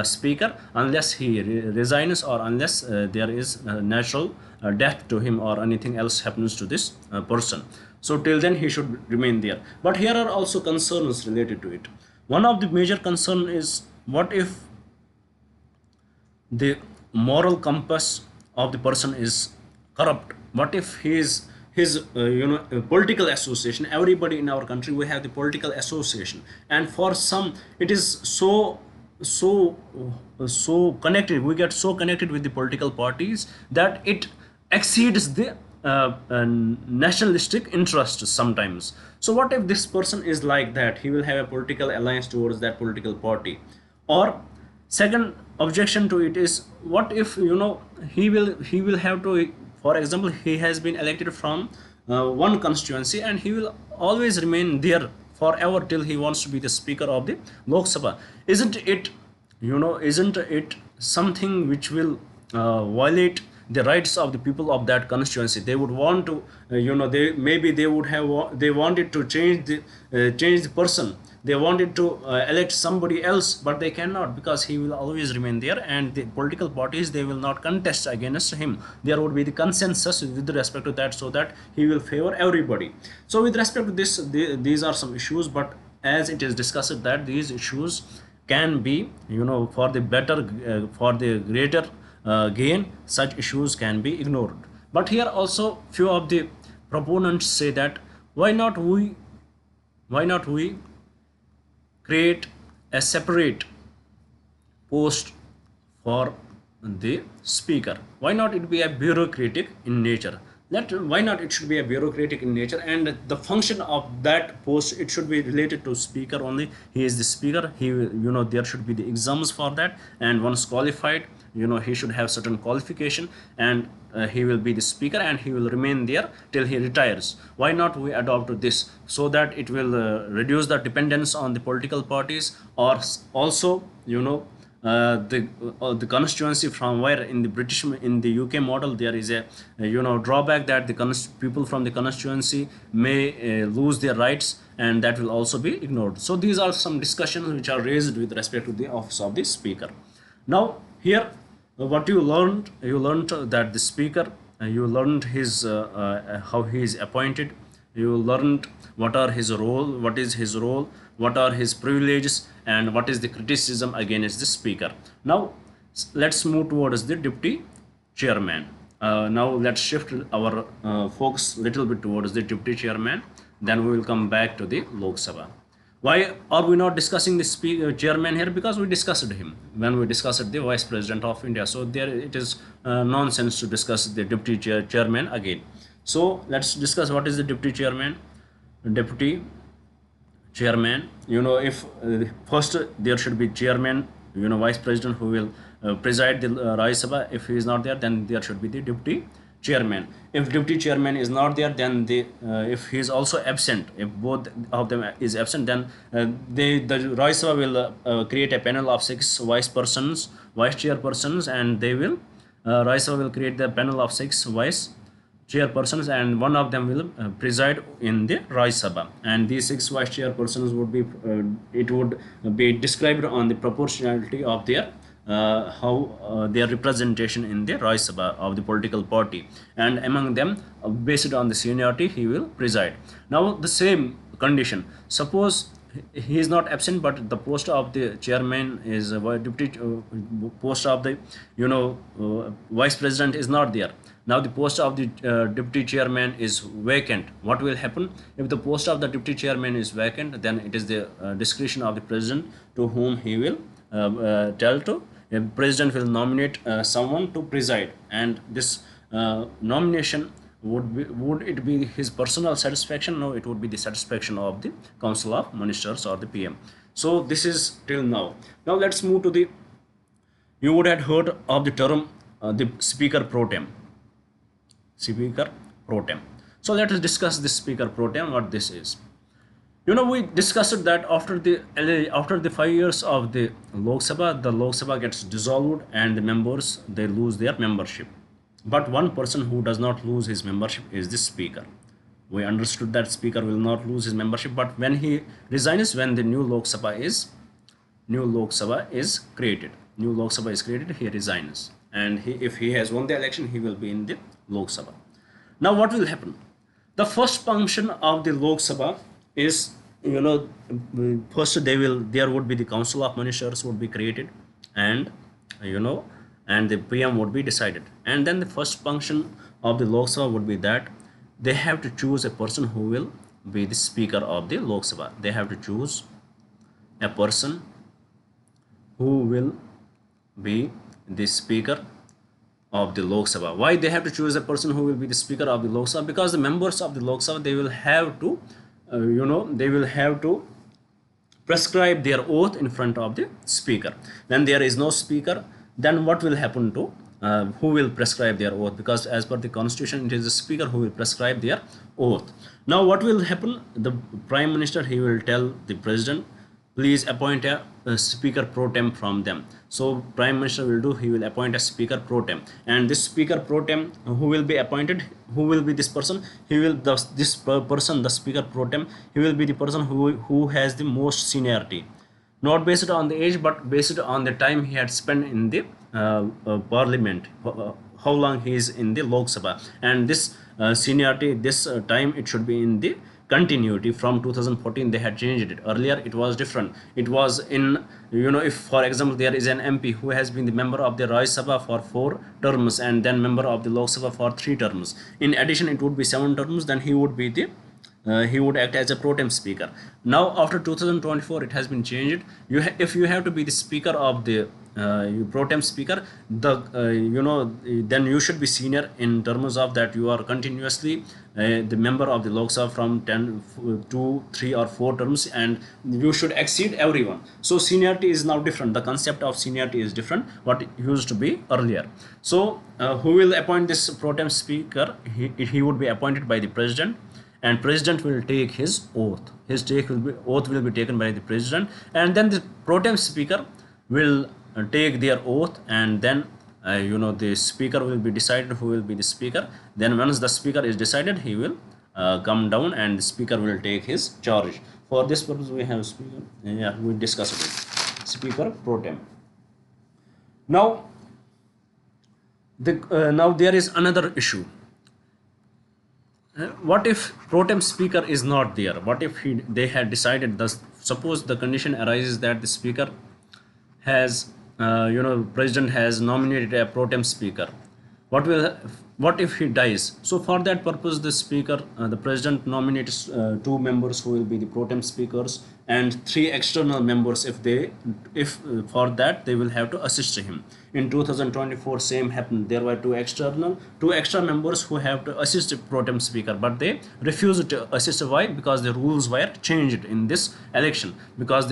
S1: speaker unless he resigns, or unless there is natural death to him or anything else happens to this person. So till then he should remain there. But here are also concerns related to it. One of the major concern is, what if the moral compass of the person is corrupt? What if his political association, everybody in our country, we have the political association, and for some it is so connected, we get so connected with the political parties that it exceeds the nationalistic interest sometimes. So what if this person is like that? He will have a political alliance towards that political party. Or second objection to it is, what if he will have to, for example, he has been elected from one constituency and he will always remain there forever till he wants to be the speaker of the Lok Sabha. Isn't it something which will violate the rights of the people of that constituency? They would want to, they wanted to change the person. They wanted to elect somebody else, but they cannot, because he will always remain there, and the political parties, they will not contest against him. There would be the consensus with respect to that, so that he will favor everybody. So with respect to this, these are some issues, but as it is discussed that these issues can be, for the better, for the greater gain, such issues can be ignored. But here also few of the proponents say that why not we create a separate post for the speaker? Why not it be a bureaucratic in nature? Why not it should be a bureaucratic in nature, and the function of that post, it should be related to speaker only. He is the speaker. He will, there should be the exams for that, and once qualified, he should have certain qualification, and he will be the speaker and he will remain there till he retires. Why not we adopt this, so that it will reduce the dependence on the political parties, or also the constituency from where in the UK model there is a drawback that the people from the constituency may lose their rights, and that will also be ignored. So these are some discussions which are raised with respect to the office of the speaker. Now here, what you learned that the speaker, you learned his how he is appointed. You learned what is his role, what are his privileges, and what is the criticism against the speaker. Now let's move towards the deputy chairman. Now let's shift our focus little bit towards the deputy chairman, then we will come back to the Lok Sabha. Why are we not discussing the chairman here? Because we discussed him when we discussed the vice president of India. So there it is nonsense to discuss the deputy chairman again. So let's discuss what is the deputy chairman. Deputy chairman, if first there should be chairman, vice president who will preside the Rajya Sabha. If he is not there, then there should be the deputy chairman. If deputy chairman is not there, then if he is also absent, if both of them is absent, then the Rajya Sabha will create a panel of 6 vice chairpersons, and they will Rajya Sabha will create the panel of 6 vice chairpersons, and one of them will preside in the Rajya Sabha. And these 6 vice chairpersons would be it would be described on the proportionality of their their representation in the Rajya Sabha of the political party, and among them, based on the seniority, he will preside. Now the same condition, suppose he is not absent, but the post of the chairman is deputy post of the vice president is not there. Now the post of the deputy chairman is vacant. What will happen if the post of the deputy chairman is vacant? Then it is the discretion of the president to whom he will tell to president will nominate someone to preside, and this nomination would it be his personal satisfaction? No, it would be the satisfaction of the Council of Ministers or the PM. So this is till now. Now let's move to the, you would have heard of the term the speaker pro tem. Speaker pro tem. So let us discuss this speaker pro tem, what this is. We discussed that after the 5 years of the Lok Sabha gets dissolved and the members, they lose their membership. But one person who does not lose his membership is the speaker. We understood that speaker will not lose his membership, but when he resigns, when the new Lok Sabha is created, he resigns, and if he has won the election, he will be in the Lok Sabha. Now what will happen? The first function of the Lok Sabha is, first there would be the Council of Ministers would be created, and and the PM would be decided, and then the first function of the Lok Sabha would be that they have to choose a person who will be the speaker of the Lok Sabha. They have to choose a person who will be the speaker of the Lok Sabha. Why they have to choose a person who will be the speaker of the Lok Sabha? Because the members of the Lok Sabha, they will have to prescribe their oath in front of the speaker. When there is no speaker, then what will happen to who will prescribe their oath? Because as per the constitution, it is the speaker who will prescribe their oath. Now what will happen? The prime minister, he will tell the president, please appoint a speaker pro tem from them. So prime minister will do, he will appoint a speaker pro tem, and this speaker pro tem who will be appointed, who will be this person? The speaker pro tem, he will be the person who has the most seniority, not based on the age, but based on the time he had spent in the parliament, how long he is in the Lok Sabha, and this seniority, this time, it should be in the continuity. From 2014 they had changed it. Earlier it was different. It was in, if for example there is an MP who has been the member of the Rajya Sabha for 4 terms and then member of the Lok Sabha for 3 terms. In addition, it would be 7 terms. Then he would be the he would act as a pro tem speaker. Now after 2024 it has been changed. If you have to be the speaker of the pro tem speaker, then you should be senior in terms of that you are continuously the member of the Lok Sabha from 2, 3 or 4 terms, and you should exceed everyone. So seniority is now different. The concept of seniority is different what it used to be earlier. So who will appoint this pro tem speaker? He would be appointed by the president, and president will take his oath. Oath will be taken by the president, and then the pro tem speaker will take their oath, and then the speaker will be decided who will be the speaker. Then once the speaker is decided, he will come down and the speaker will take his charge. For this purpose we have speaker, we discussed it, speaker pro tem. Now there is another issue. What if pro tem speaker is not there? What if they had decided, suppose the condition arises that the speaker has president has nominated a pro tem speaker. What if he dies? So for that purpose, the speaker, the president nominates 2 members who will be the pro tem speakers and 3 external members. If for that they will have to assist him. In 2024 same happened. There were 2 extra members who have to assist the pro tem speaker, but they refused to assist. Why? Because the rules were changed in this election. Because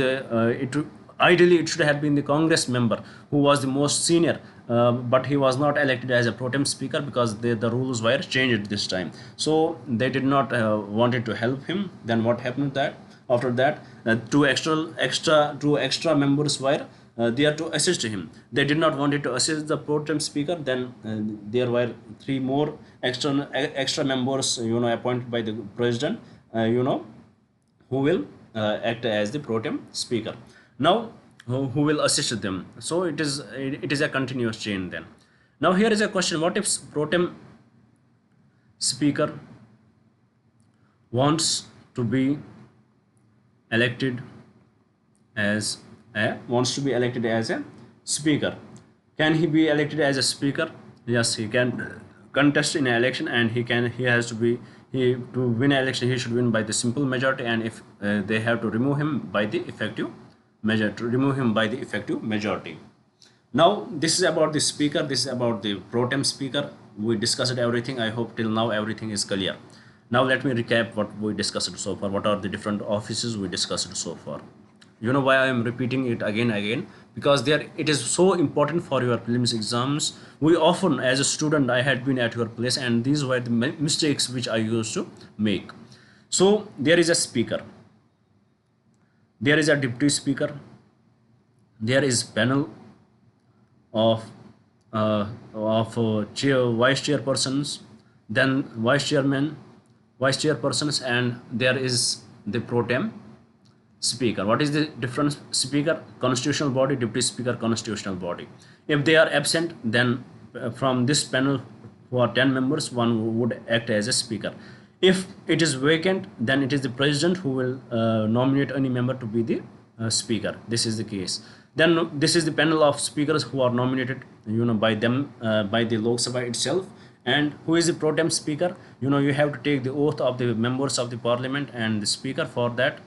S1: ideally it should have been the Congress member who was the most senior, but he was not elected as a pro tem speaker because the rules were changed this time. So they did not wanted to help him. Then what happened that after that 2 extra members were there to assist him. They did not wanted to assist the pro tem speaker. Then there were 3 more extra members appointed by the president who will act as the pro tem speaker. Now who will assist them? So it is a continuous chain. Then now here is a question: what if pro tem speaker wants to be elected as a speaker? Can he be elected as a speaker? Yes, he can contest in an election, and to win an election he should win by the simple majority, and if they have to remove him by the effective measure, to remove him by the effective majority. Now this is about the speaker, this is about the pro tem speaker. We discussed everything. I hope till now everything is clear. Now let me recap what we discussed so far. What are the different offices we discussed so far? You know why I am repeating it again? Because there it is so important for your prelims exams. We often, as a student, I had been at your place, and these were the mistakes which I used to make. So there is a speaker, there is a deputy speaker, there is panel of vice chairpersons, then vice chairman, vice chairpersons, and there is the pro tem speaker. What is the difference? Speaker constitutional body, deputy speaker constitutional body. If they are absent, then from this panel who are 10 members, one would act as a speaker. If it is vacant, then it is the president who will nominate any member to be the speaker. This is the case. Then this is the panel of speakers who are nominated, by them, by the Lok Sabha itself. And who is the pro tem speaker? You have to take the oath of the members of the parliament, and the speaker, for that,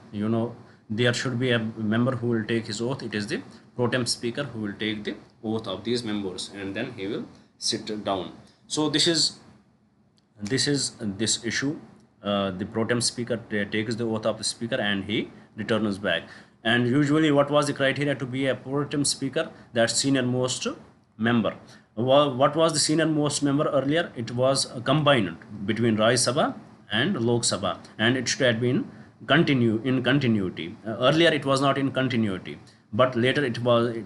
S1: there should be a member who will take his oath. It is the pro tem speaker who will take the oath of these members, and then he will sit down. So this is this issue. The pro tem speaker takes the oath of the speaker and he returns back. And usually, what was the criteria to be a pro tem speaker? That senior most member. What was the senior most member earlier? It was combined between Rajya Sabha and Lok Sabha, and it should have been in continuity. Earlier it was not in continuity, but later it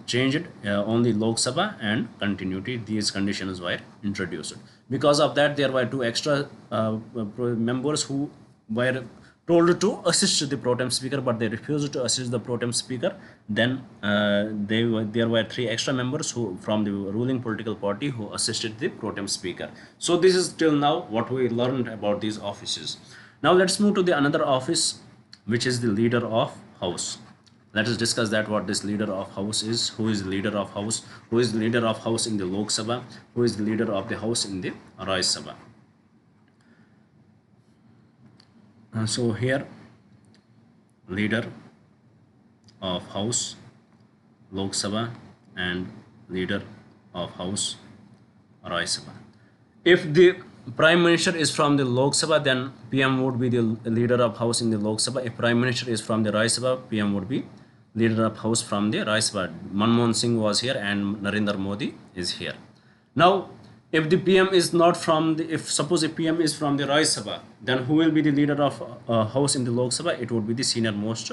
S1: changed, only Lok Sabha and continuity. These conditions were introduced. Because of that, there were two extra members who were told to assist the pro tem speaker, but they refused to assist the pro tem speaker. Then there were three extra members who from the ruling political party who assisted the pro tem speaker. So this is till now what we learned about these offices. Now let's move to the another office, which is the leader of house. Let us discuss that, what this leader of house is. Who is the leader of house? Who is the leader of house in the Lok Sabha? Who is the leader of the house in the Rajya Sabha? So here, leader of house Lok Sabha and leader of house Rajya Sabha. If the Prime Minister is from the Lok Sabha, then PM would be the leader of house in the Lok Sabha. If Prime Minister is from the Rajya Sabha, PM would be leader of house from the Rajya Sabha. Manmohan Singh was here and Narendra Modi is here. Now, if the PM is not from the, suppose if PM is from the Rajya Sabha, then who will be the leader of house in the Lok Sabha? It would be the senior most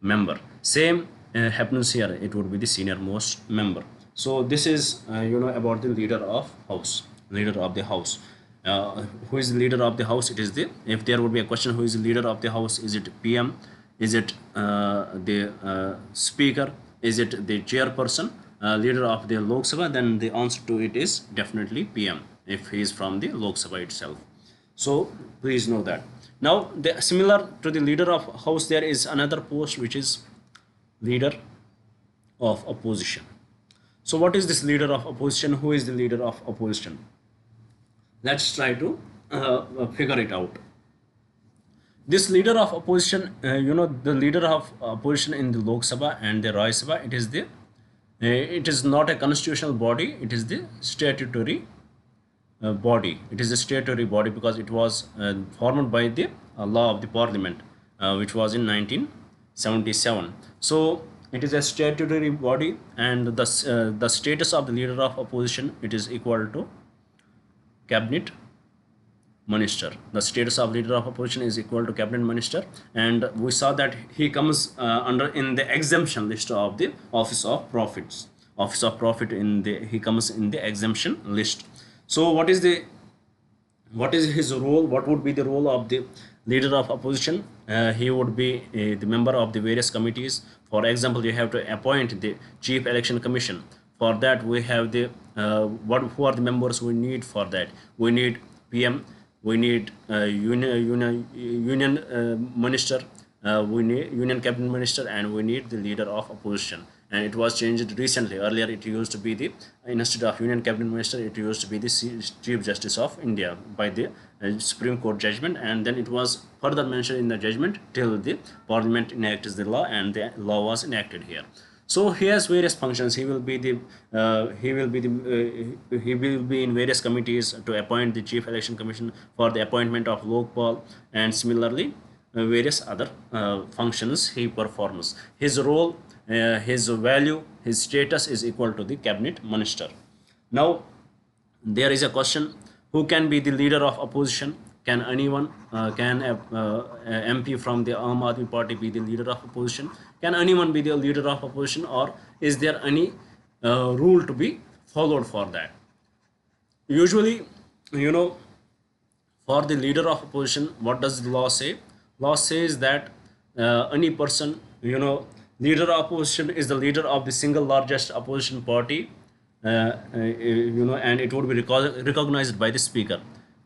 S1: member. Same happens here. It would be the senior most member. So this is about the leader of house. Leader of the house. Who is the leader of the house? It is the, if there would be a question, who is the leader of the house? Is it PM? Is it the speaker? Is it the chairperson, leader of the Lok Sabha? Then the answer to it is definitely PM, if he is from the Lok Sabha itself. So please know that. Now, similar to the leader of house, there is another post which is leader of opposition. So what is this leader of opposition? Who is the leader of opposition? Let's try to figure it out. This leader of opposition, the leader of opposition in the Lok Sabha and the Rajya Sabha, it is not a constitutional body. It is the statutory body. It is a statutory body because it was formed by the law of the parliament, which was in 1977. So it is a statutory body, and the status of the leader of opposition, it is equal to cabinet minister. The status of leader of opposition is equal to cabinet minister, and we saw that he comes under in the exemption list of the office of profits. Office of profit he comes in the exemption list. So what is his role? What would be the role of the leader of opposition? He would be the member of the various committees. For example, you have to appoint the chief election commission. For that, we have the who are the members we need for that? We need PM, we need union minister, we need union cabinet minister, and we need the leader of opposition. and it was changed recently. Earlier it used to be the, instead of Union Cabinet Minister, it used to be the Chief Justice of India by the Supreme Court judgment, and then it was further mentioned in the judgment till the Parliament enacts the law, and the law was enacted here. So he has various functions. He will be the he will be in various committees to appoint the Chief Election Commission for the appointment of Lokpal, and similarly various other functions he performs. His role, his value, his status is equal to the cabinet minister. Now there is a question: who can be the leader of opposition? Can anyone, can a MP from the Aam Aadmi Party be the leader of opposition? Can anyone be the leader of opposition, or is there any rule to be followed for that? Usually, you know, for the leader of opposition, what does the law say? Law says that any person, you know, leader of opposition is the leader of the single largest opposition party, you know, and it would be recognized by the speaker.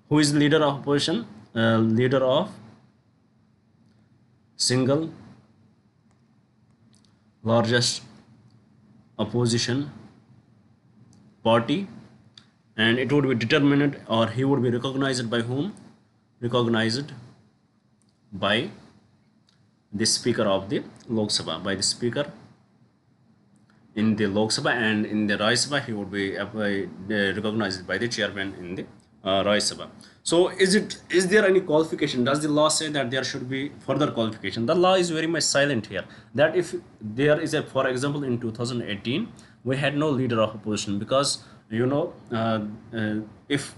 S1: Who is the leader of opposition? Leader of single largest opposition party, and it would be determined, or he would be recognized by whom? Recognized by the speaker of the Lok Sabha, by the speaker in the Lok Sabha, and in the Rajya Sabha he would be recognized by the chairman in the Rajya Sabha. So is there any qualification? Does the law say that there should be further qualification? The law is very much silent here, that if there is a, for example, in 2018 we had no leader of opposition, because you know, if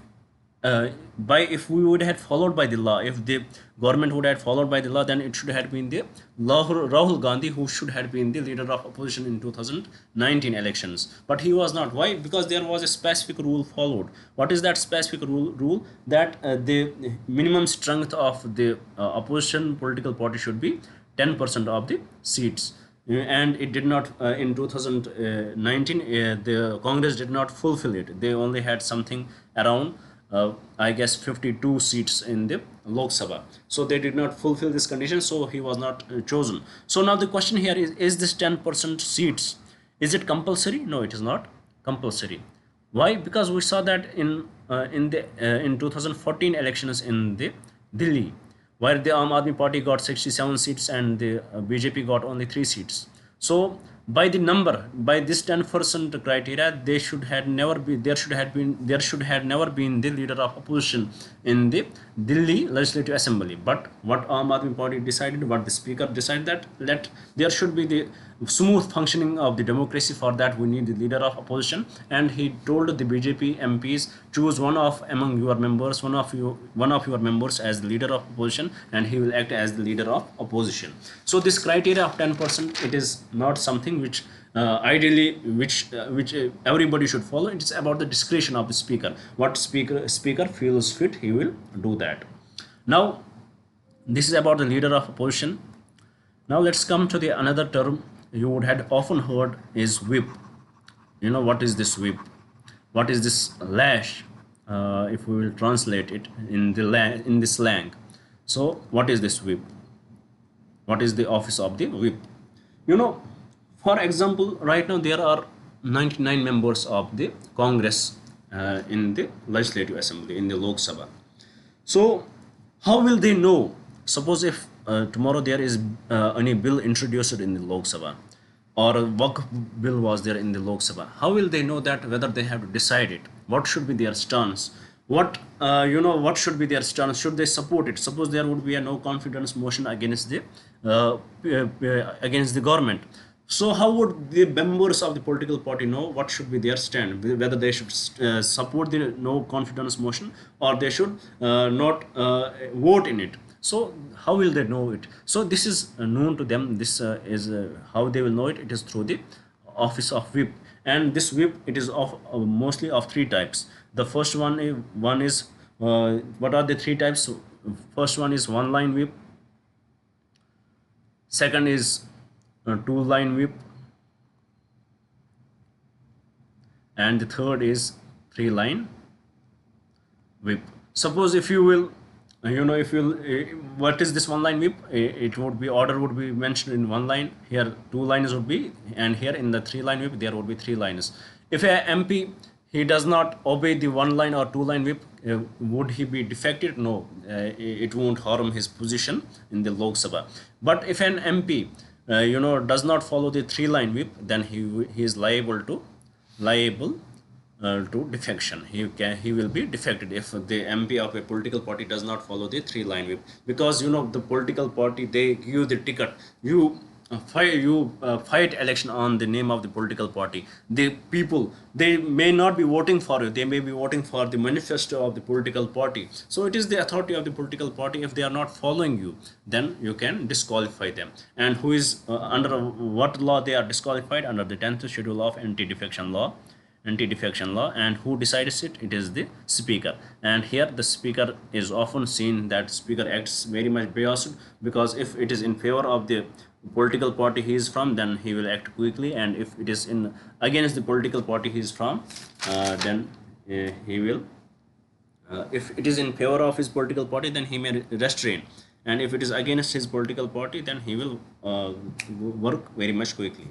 S1: if we would have followed by the law, if the government would have followed by the law, then it should have been the Rahul Gandhi who should have been the leader of opposition in 2019 elections. But he was not. Why? Because there was a specific rule followed. What is that specific rule? That the minimum strength of the opposition political party should be 10% of the seats. And it did not, in 2019 the Congress did not fulfill it. They only had something around I guess 52 seats in the Lok Sabha. So they did not fulfill this condition, so he was not chosen. So now the question here is this 10% seats, is it compulsory? No, it is not compulsory. Why? Because we saw that in 2014 elections in the Delhi, where the Aam Aadmi Party got 67 seats and the BJP got only 3 seats. So by the number, by this 10% criteria, there should have never been the leader of opposition in the Delhi Legislative Assembly. But what Aam Aadmi Party decided, what the speaker decided, that there should be the smooth functioning of the democracy. For that we need the leader of opposition, and he told the BJP MPs, choose one of your members as the leader of opposition, and he will act as the leader of opposition. So this criteria of 10%, it is not something which ideally everybody should follow. It is about the discretion of the speaker. What speaker feels fit, he will do that. Now this is about the leader of opposition. Now let's come to the another term you would have often heard is whip. You know what is this whip? What is this lash? If we will translate it in the slang. So what is this whip? What is the office of the whip? You know, for example, right now there are 99 members of the Congress in the Legislative Assembly, in the Lok Sabha. So how will they know? Suppose if tomorrow there is any bill introduced in the Lok Sabha, or a Waqf bill was there in the Lok Sabha, how will they know that whether they have to decide it? What should be their stance? What should be their stance? Should they support it? Suppose there would be a no confidence motion against the government. So how would the members of the political party know what should be their stand, whether they should support the no confidence motion, or they should not vote in it? So how will they know it? So this is known to them. This is how they will know it. It is through the office of whip. And this whip, it is of mostly of 3 types. The first one is what are the 3 types? First one is 1-line whip. Second is 2-line whip, and the third is 3-line whip. Suppose if you will if you what is this one line whip? It would be order would be mentioned in one line. Here two lines would be, and here in the three line whip there would be three lines. If a MP he does not obey the one line or two line whip, would he be defected? No, it won't harm his position in the Lok Sabha. But if an MP does not follow the three line whip, then he is liable to defection. He will be defected if the MP of a political party does not follow the three line whip, because the political party, they give the ticket. You fight election on the name of the political party. The people, they may not be voting for you, they may be voting for the manifesto of the political party. So it is the authority of the political party. If they are not following you, then you can disqualify them. And who is under what law they are disqualified? Under the 10th schedule of anti-defection law. And who decides it? It is the speaker. And here the speaker is often seen that speaker acts very much biased, because if it is in favor of the political party he is from, then he will act quickly, and if it is in against the political party he is from, then he will if it is in favor of his political party, then he may restrain, and if it is against his political party, then he will work very much quickly.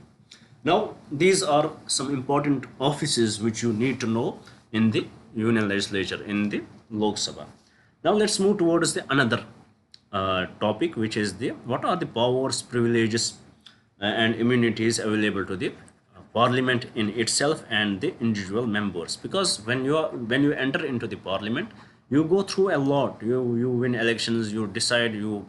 S1: Now, these are some important offices which you need to know in the Union Legislature, in the Lok Sabha. Now, let's move towards the another topic, which is the what are the powers, privileges, and immunities available to the Parliament in itself and the individual members. Because when you enter into the Parliament, you go through a lot. You win elections, you decide, you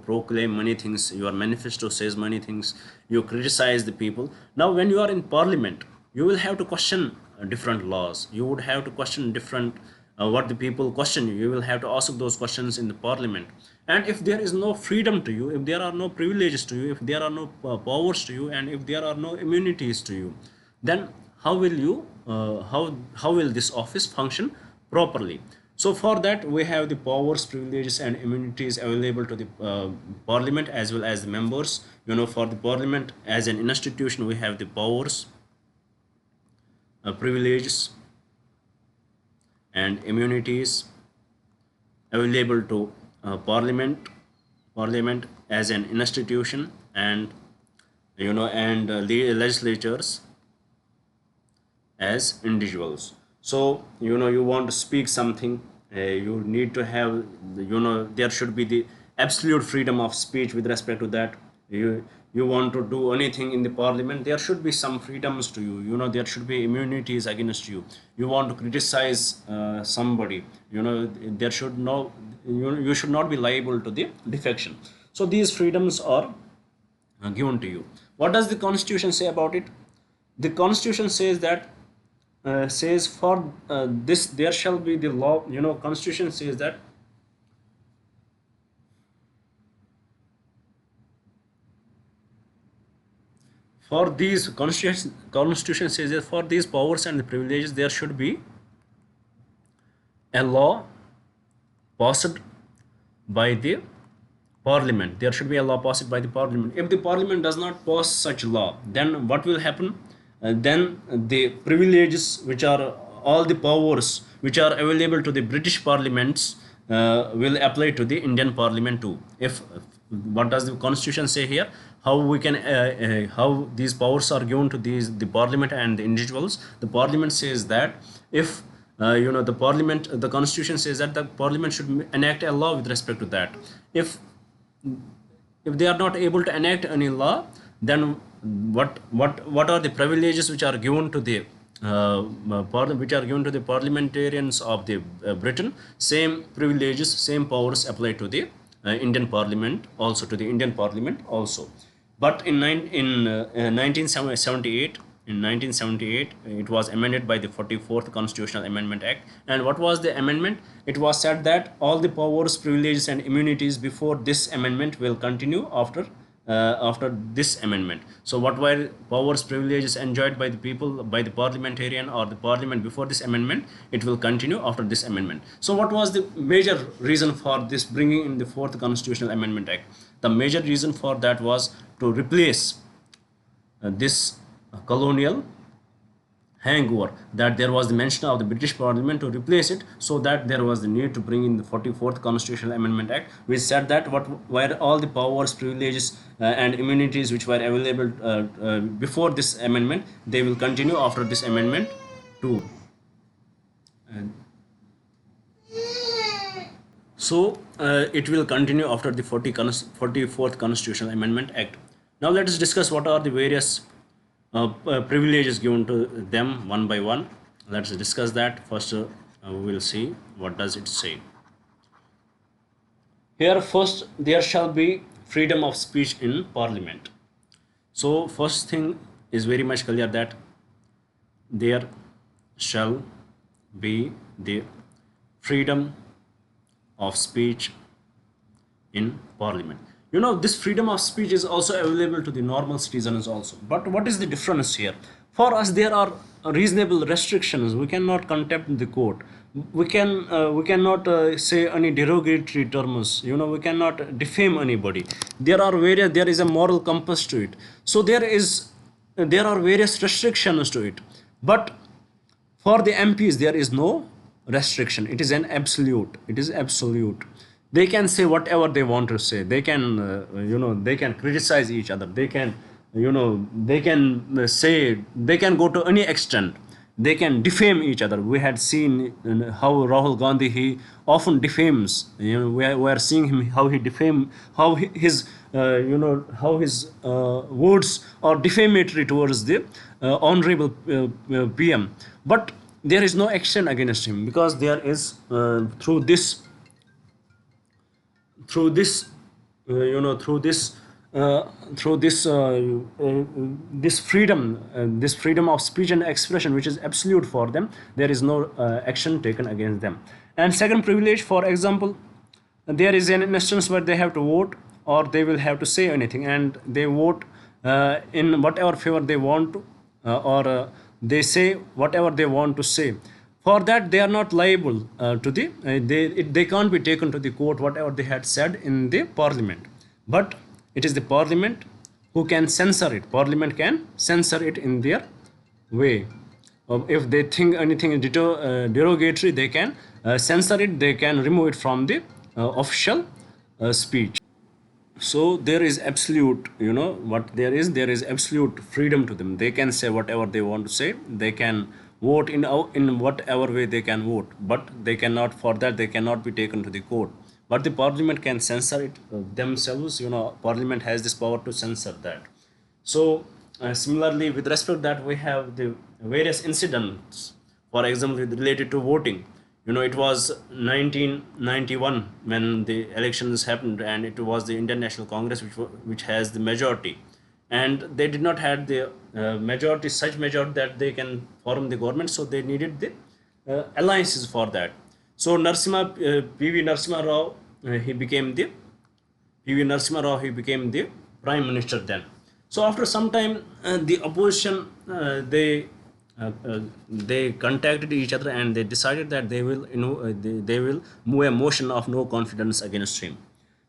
S1: proclaim many things, your manifesto says many things, you criticize the people. Now when you are in Parliament, you will have to question different laws, you would have to question different what the people question you. You will have to ask those questions in the Parliament. And if there is no freedom to you, if there are no privileges to you, if there are no powers to you, and if there are no immunities to you, then how will how will this office function properly? So for that, we have the powers, privileges, and immunities available to the Parliament as well as the members. For the Parliament as an institution, we have the powers, privileges, and immunities available to Parliament as an institution, and the legislatures as individuals. So you want to speak something, you need to have there should be the absolute freedom of speech with respect to that. You want to do anything in the Parliament, there should be some freedoms to you. There should be immunities against you. You want to criticize somebody, there should no you should not be liable to the defection. So these freedoms are given to you. What does the Constitution say about it? The Constitution says that says for this there shall be the law. Constitution says that for these Constitution says that for these powers and the privileges there should be a law passed by the Parliament. There should be a law passed by the Parliament. If the Parliament does not pass such law, then what will happen? Then the privileges, which are all the powers which are available to the British parliaments, will apply to the Indian Parliament too. If what does the Constitution say here? How we can how these powers are given to the Parliament and the individuals? The Parliament says that if the Constitution says that the Parliament should enact a law with respect to that. If they are not able to enact any law, then what are the privileges which are given to the parliamentarians of the Britain? Same privileges, same powers apply to the Indian Parliament also, to the Indian Parliament also. But in 1978, it was amended by the 44th Constitutional Amendment Act. And what was the amendment? It was said that all the powers, privileges, and immunities before this amendment will continue after this amendment. So what were powers, privileges enjoyed by the people, by the parliamentarian or the Parliament before this amendment? It will continue after this amendment. So what was the major reason for this bringing in the 4th Constitutional Amendment Act? The major reason for that was to replace this colonial hangover that there was the mention of the British Parliament to replace it, so that there was the need to bring in the 44th Constitutional Amendment Act, which said that where all the powers, privileges, and immunities which were available before this amendment, they will continue after this amendment too. And so it will continue after the 44th Constitutional Amendment Act. Now let us discuss what are the various privileges given to them one by one. Let's discuss that. First, we will see what does it say. Here first, there shall be freedom of speech in Parliament. So first thing is very much clear that there shall be the freedom of speech in Parliament. You know, this freedom of speech is also available to the normal citizens also. But what is the difference here? For us, there are reasonable restrictions. We cannot contempt the court. We cannot say any derogatory terms. You know, we cannot defame anybody. There is a moral compass to it. So there are various restrictions to it. But for the MPs, there is no restriction. It is an absolute. It is absolute. They can say whatever they want to say. They can, they can criticize each other. They can, they can say, they can go to any extent. They can defame each other. We had seen how Rahul Gandhi, he often defames. We are seeing him how he defame, how his words are defamatory towards the honorable PM. But there is no action against him, because there is through this freedom of speech and expression, which is absolute for them, there is no action taken against them. And second privilege, for example, there is an instance where they have to vote, or they will have to say anything, and they vote in whatever favor they want to, or they say whatever they want to say. For that, they are not liable to the they can't be taken to the court whatever they had said in the Parliament. But it is the Parliament who can censor it. Parliament can censor it in their way. If they think anything is derogatory, they can censor it. They can remove it from the official speech. So there is absolute, there is absolute freedom to them. They can say whatever they want to say. They can vote in whatever way they can vote, but they cannot, for that they cannot be taken to the court. But the Parliament can censor it themselves. Parliament has this power to censor that. So similarly, with respect to that, we have the various incidents, for example, related to voting. It was 1991 when the elections happened, and it was the Indian National Congress which has the majority, and they did not have the majority, such majority that they can form the government. So they needed the alliances for that. So PV Narasimha Rao, he became the prime minister then. So after some time, the opposition they contacted each other, and they decided that they will they will move a motion of no confidence against him.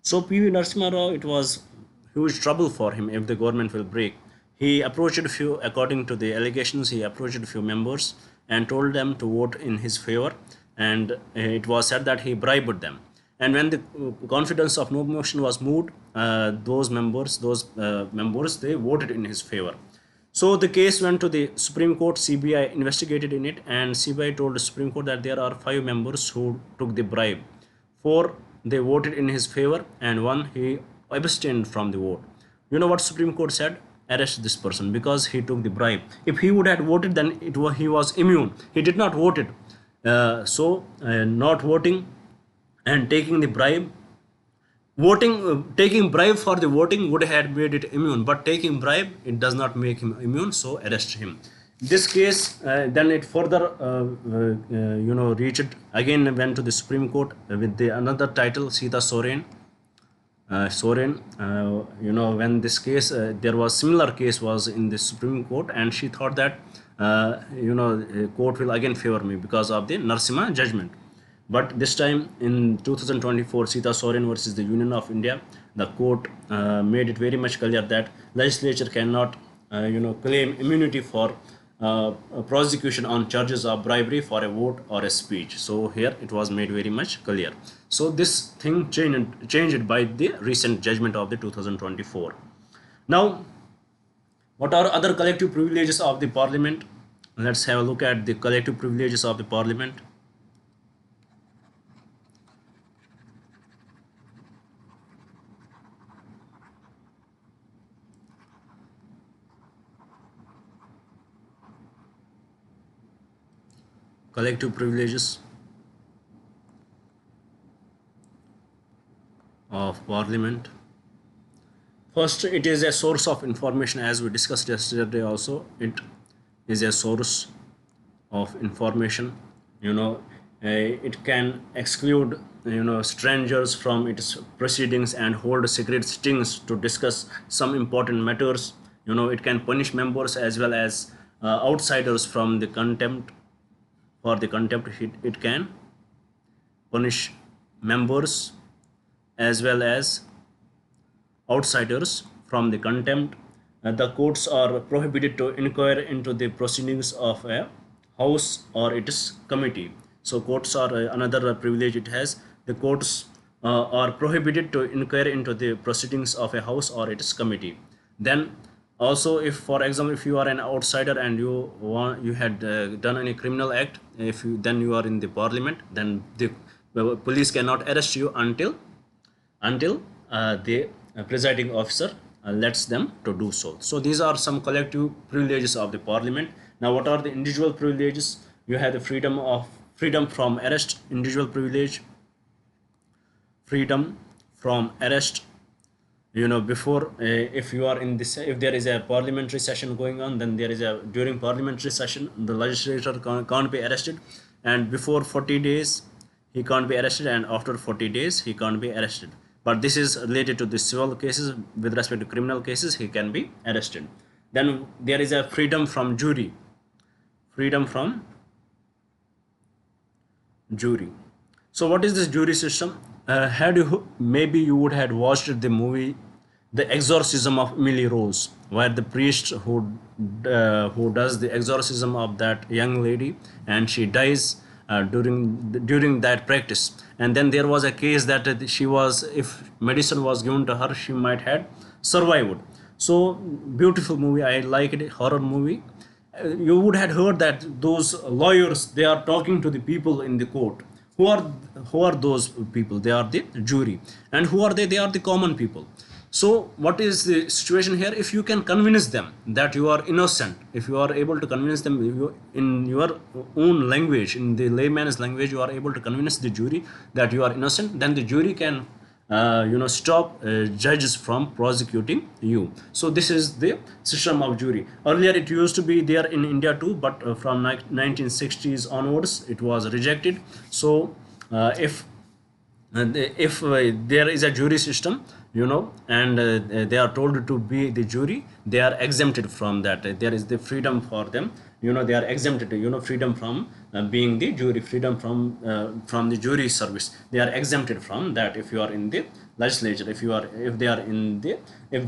S1: So PV Narasimha Rao, it was huge trouble for him if the government will break. He approached a few, according to the allegations, he approached a few members and told them to vote in his favor, and it was said that he bribed them. And when the confidence of no motion was moved, those members they voted in his favor. So the case went to the Supreme Court. CBI investigated in it, and CBI told the Supreme Court that there are 5 members who took the bribe. 4 they voted in his favor, and 1 he abstained from the vote. You know what Supreme Court said? Arrest this person, because he took the bribe. If he would have voted, then he was immune. He did not vote it. Not voting and taking the bribe, taking bribe for the voting would have made it immune, but taking bribe, it does not make him immune. So arrest him. This case then it further reached again, went to the Supreme Court with another title, Sita Soren. When this case, there was similar case was in the Supreme Court, and she thought that court will again favor me because of the Narasimha judgment. But this time in 2024, Sita Soren versus the Union of India, the court made it very much clear that legislature cannot claim immunity for prosecution on charges of bribery for a vote or a speech. So here it was made very much clear. So this thing changed by the recent judgment of the 2024. Now, what are other collective privileges of the parliament? Let's have a look at the collective privileges of the parliament. Collective privileges of parliament. First, it is a source of information, as we discussed yesterday also. It is a source of information. It can exclude strangers from its proceedings and hold secret sittings to discuss some important matters. It can punish members as well as outsiders from the contempt. For the contempt, it can punish members as well as outsiders from the contempt. The courts are prohibited to inquire into the proceedings of a house or its committee. So courts are another privilege it has. The courts are prohibited to inquire into the proceedings of a house or its committee. Then also, if for example, if you are an outsider and you had done any criminal act, then you are in the parliament, then the police cannot arrest you until the presiding officer lets them to do so. So these are some collective privileges of the parliament. Now, what are the individual privileges? You have the freedom from arrest, individual privilege. Freedom from arrest. Before, if you are in this, if there is a parliamentary session going on, then during parliamentary session the legislator can't be arrested, and before 40 days he can't be arrested, and after 40 days he can't be arrested. But this is related to the civil cases. With respect to criminal cases, he can be arrested. Then there is a freedom from jury. Freedom from jury. So what is this jury system? Maybe you would have watched the movie The Exorcism of Emily Rose, where the priest who does the exorcism of that young lady, and she dies during that practice. And then there was a case that if medicine was given to her, she might have survived. So beautiful movie, I like it, horror movie. You would have heard that those lawyers, they are talking to the people in the court. Who are those people? They are the jury. And who are they? They are the common people. So what is the situation here? If you can convince them that you are innocent, if you are able to convince them in your own language, in the layman's language, you are able to convince the jury that you are innocent, then the jury can stop judges from prosecuting you. So this is the system of jury. Earlier it used to be there in India too, but from 1960s onwards it was rejected. So if there is a jury system, and they are told to be the jury, they are exempted from that. There is the freedom for them. They are exempted. Freedom from being the jury, freedom from the jury service. They are exempted from that. If you are in the legislature, if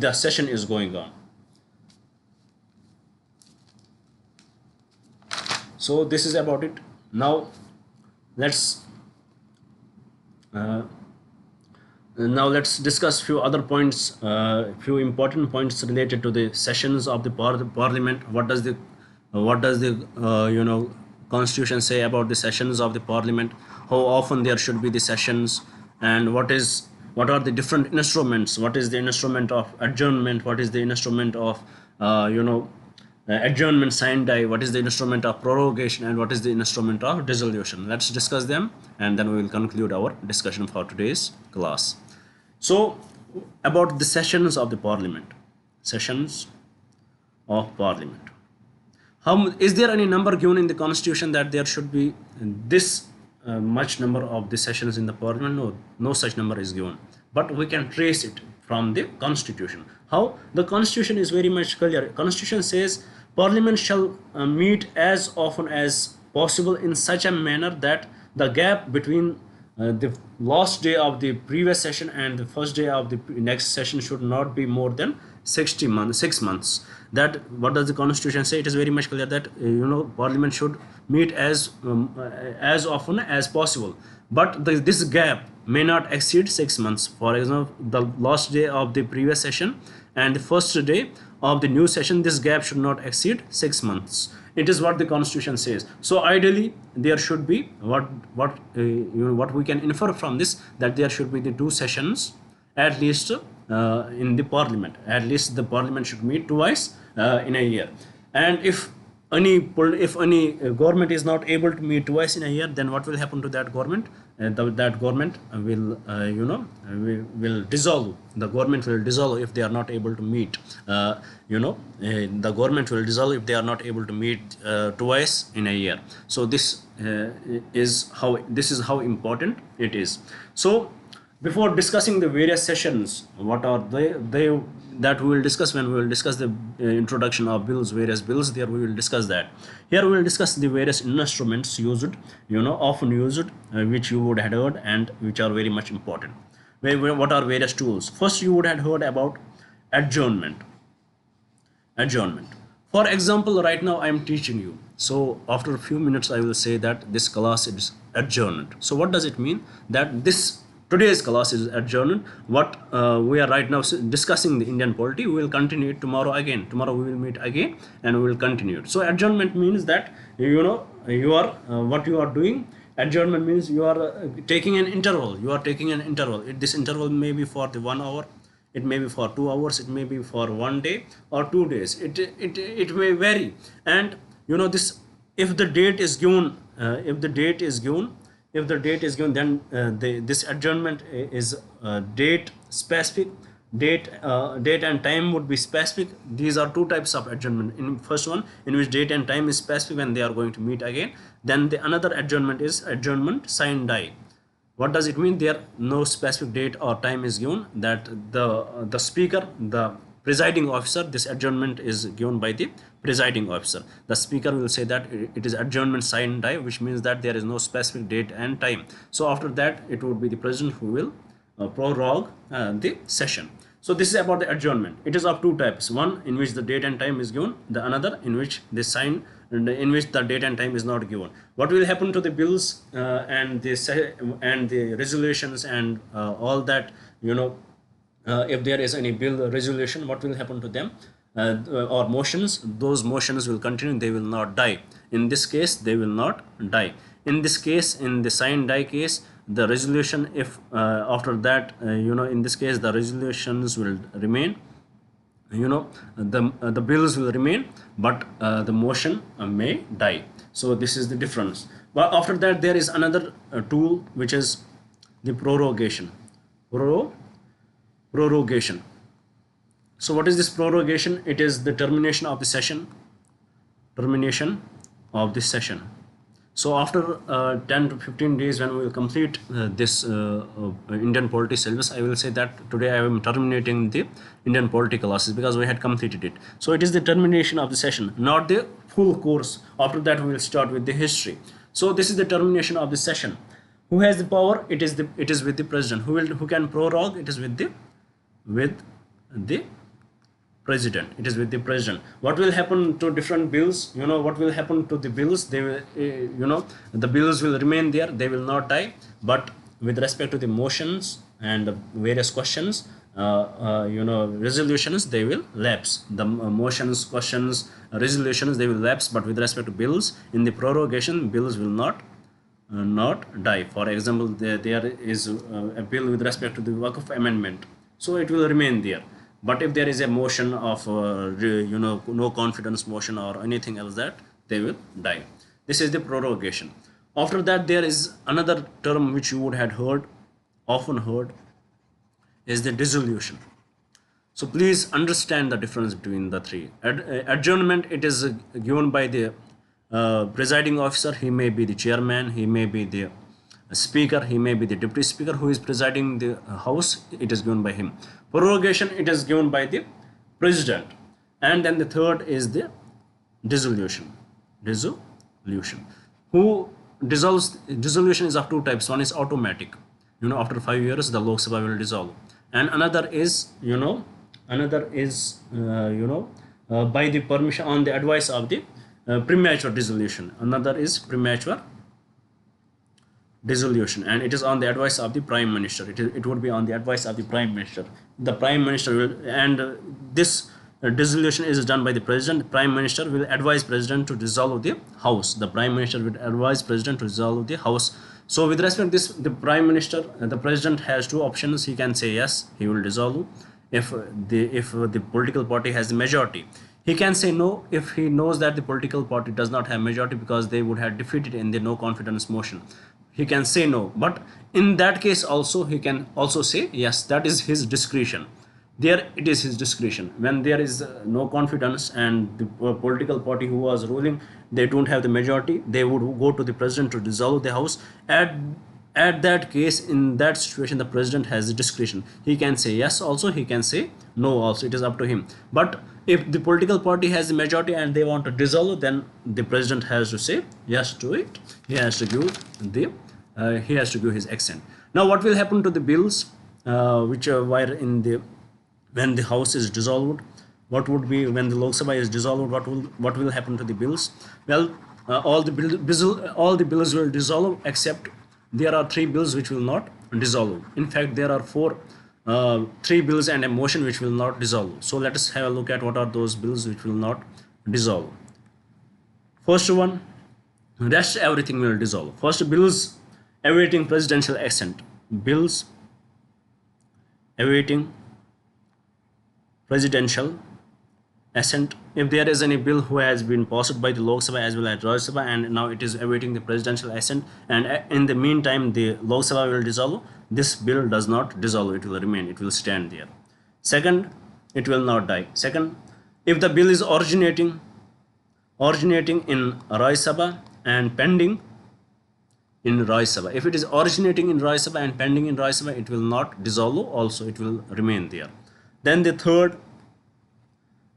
S1: the session is going on. So this is about it. Now let's discuss few other points, few important points related to the sessions of the parliament. What does the constitution say about the sessions of the parliament? How often there should be the sessions, and what are the different instruments? What is the instrument of adjournment? What is the instrument of adjournment sine die? What is the instrument of prorogation, and what is the instrument of dissolution? Let's discuss them, and then we will conclude our discussion for today's class. So about the sessions of the parliament. Sessions of parliament. Is there any number given in the constitution that there should be this much number of the sessions in the parliament? No such number is given, but we can trace it from the constitution. How? The constitution is very much clear. Constitution says parliament shall meet as often as possible in such a manner that the gap between the last day of the previous session and the first day of the next session should not be more than 60 months, 6 months. That what does the constitution say? It is very much clear that parliament should meet as often as possible, but this gap may not exceed 6 months. For example, the last day of the previous session and the first day of the new session, this gap should not exceed 6 months. It is what the constitution says. So ideally there should be what we can infer from this, that there should be the 2 sessions at least in the parliament. At least the parliament should meet twice in a year. And if any government is not able to meet twice in a year, then what will happen to that government? That government will dissolve. The government will dissolve if they are not able to meet. The government will dissolve if they are not able to meet twice in a year. So this is how important it is. So before discussing the various sessions, what are they that we will discuss when we will discuss the introduction of bills, various bills, there we will discuss that. Here we will discuss the various instruments used, often used, which you would have heard and which are very much important. What are various tools? First, you would have heard about adjournment. For example, right now I am teaching you, so after a few minutes I will say that this class is adjourned. So what does it mean? That today's class is adjourned. What we are right now discussing the Indian polity, we will continue it tomorrow again. Tomorrow we will meet again and we will continue it. So adjournment means that what you are doing. Adjournment means you are taking an interval. This interval may be for the 1 hour, it may be for 2 hours, it may be for 1 day or 2 days. It may vary. And this, if the date is given, then this adjournment is date specific. Date and time would be specific. These are 2 types of adjournment. In first one, in which date and time is specific when they are going to meet again. Then the another adjournment is adjournment sine die. What does it mean? There no specific date or time is given. That the speaker, the presiding officer, this adjournment is given by the presiding officer. The speaker will say that it is adjournment sine die, which means that there is no specific date and time. So after that, it would be the president who will prorogue the session. So this is about the adjournment. It is of 2 types. One in which the date and time is given, the another in which in which the date and time is not given. What will happen to the bills and the resolutions and all that, if there is any bill resolution, what will happen to them? Or motions, those motions will continue, they will not die. In this case, they will not die. In this case, in the sine die case, the resolution, if after that, in this case, the resolutions will remain, the bills will remain, but the motion may die. So this is the difference. But after that, there is another tool, which is the prorogation. Prorogation. So what is this prorogation? It is the termination of the session. So after 10 to 15 days, when we will complete this Indian polity syllabus, I will say that today I am terminating the Indian polity classes because we had completed it. So it is the termination of the session, not the full course. After that, we will start with the history. So this is the termination of the session. Who has the power? It is with the president. Who can prorogue? It is with the president. It is with the president. What will happen to different bills? What will happen to the bills? They will, the bills will remain there. They will not die. But with respect to the motions and the various questions, resolutions, they will lapse. The motions, questions, resolutions, they will lapse. But with respect to bills, in the prorogation, bills will not die. For example, there is a bill with respect to the Waqf amendment, so it will remain there. But if there is a motion of no confidence motion or anything else, that they will die. This is the prorogation. After that, there is another term which you would have often heard, is the dissolution. So please understand the difference between the 3. Adjournment, it is given by the presiding officer. He may be the chairman, he may be the speaker, he may be the deputy speaker who is presiding the house. It is given by him. Prorogation, it is given by the president. And then the third is the dissolution. Who dissolves? Dissolution is of 2 types. One is automatic. After 5 years, the Lok Sabha will dissolve. And another is, Another is by the permission on the advice of the premature dissolution. Another is premature dissolution, and it is on the advice of the prime minister. It would be on the advice of the prime minister. The prime minister will, and this dissolution is done by the president. Prime minister will advise president to dissolve the house. The prime minister will advise president to dissolve the house. So with respect to this, the prime minister, the president has two options. He can say yes, he will dissolve if the political party has the majority. He can say no if he knows that the political party does not have majority because they would have defeated in the no confidence motion. He can say no, but in that case also he can also say yes. That is his discretion. There it is his discretion. When there is no confidence and the political party who was ruling, they don't have the majority, they would go to the president to dissolve the house. At that case, in that situation, the president has the discretion. He can say yes also, he can say no also. It is up to him. But if the political party has the majority and they want to dissolve, then the president has to say yes to it. He has to give his assent. Now what will happen to the bills which were in the when the house is dissolved? What would be when the Lok Sabha is dissolved? What will happen to the bills? Well, all the bills will dissolve, except there are three bills which will not dissolve. In fact, there are three bills and a motion which will not dissolve. So let us have a look at what are those bills which will not dissolve. First one, rest everything will dissolve. First, bills awaiting presidential assent. Bills awaiting presidential assent. If there is any bill who has been passed by the Lok Sabha as well as Rajya Sabha and now it is awaiting the presidential assent, and in the meantime the Lok Sabha will dissolve, this bill does not dissolve, it will remain, it will stand there. Second, it will not die. Second, if the bill is originating in Rajya Sabha and pending in Rajya Sabha, if it is originating in Rajya Sabha and pending in Rajya Sabha, it will not dissolve, also it will remain there. Then the third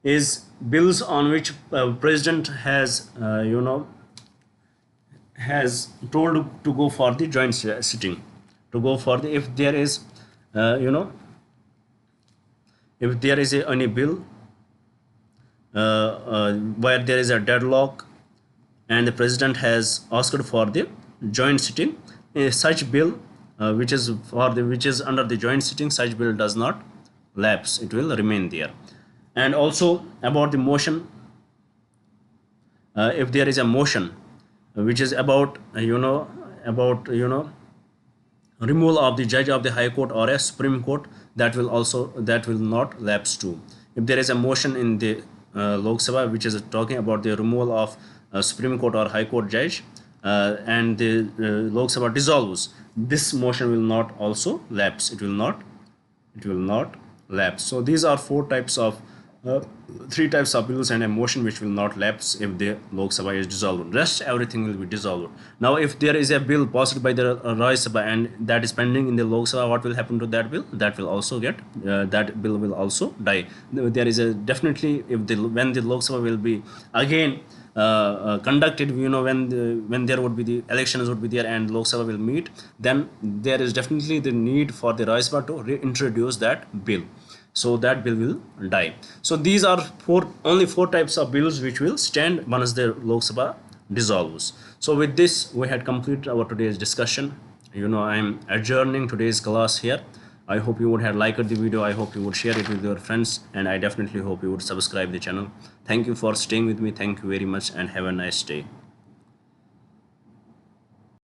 S1: is bills on which president has has told to go for the joint sitting, to go for the, if there is if there is any bill where there is a deadlock and the president has asked for the joint sitting, such bill which is under the joint sitting, such bill does not lapse, it will remain there. And also about the motion, if there is a motion which is about removal of the judge of the High Court or a Supreme Court, that will not lapse too. If there is a motion in the Lok Sabha which is talking about the removal of Supreme Court or High Court judge and the Lok Sabha dissolves, this motion will not also lapse, it will not lapse. So these are three types of bills and a motion which will not lapse if the Lok Sabha is dissolved. Rest everything will be dissolved. Now if there is a bill passed by the Rajya Sabha and that is pending in the Lok Sabha, what will happen to that bill? That will also that bill will also die. There is a definitely, when the Lok Sabha will be again conducted, when there would be the elections would be there and Lok Sabha will meet, then there is definitely the need for the Rajya Sabha to reintroduce that bill. So that bill will die. So these are only four types of bills which will stand once the Lok Sabha dissolves. So with this, we had completed our today's discussion. I am adjourning today's class here. I hope you would have liked the video. I hope you would share it with your friends, and I definitely hope you would subscribe the channel. Thank you for staying with me. Thank you very much and have a nice day.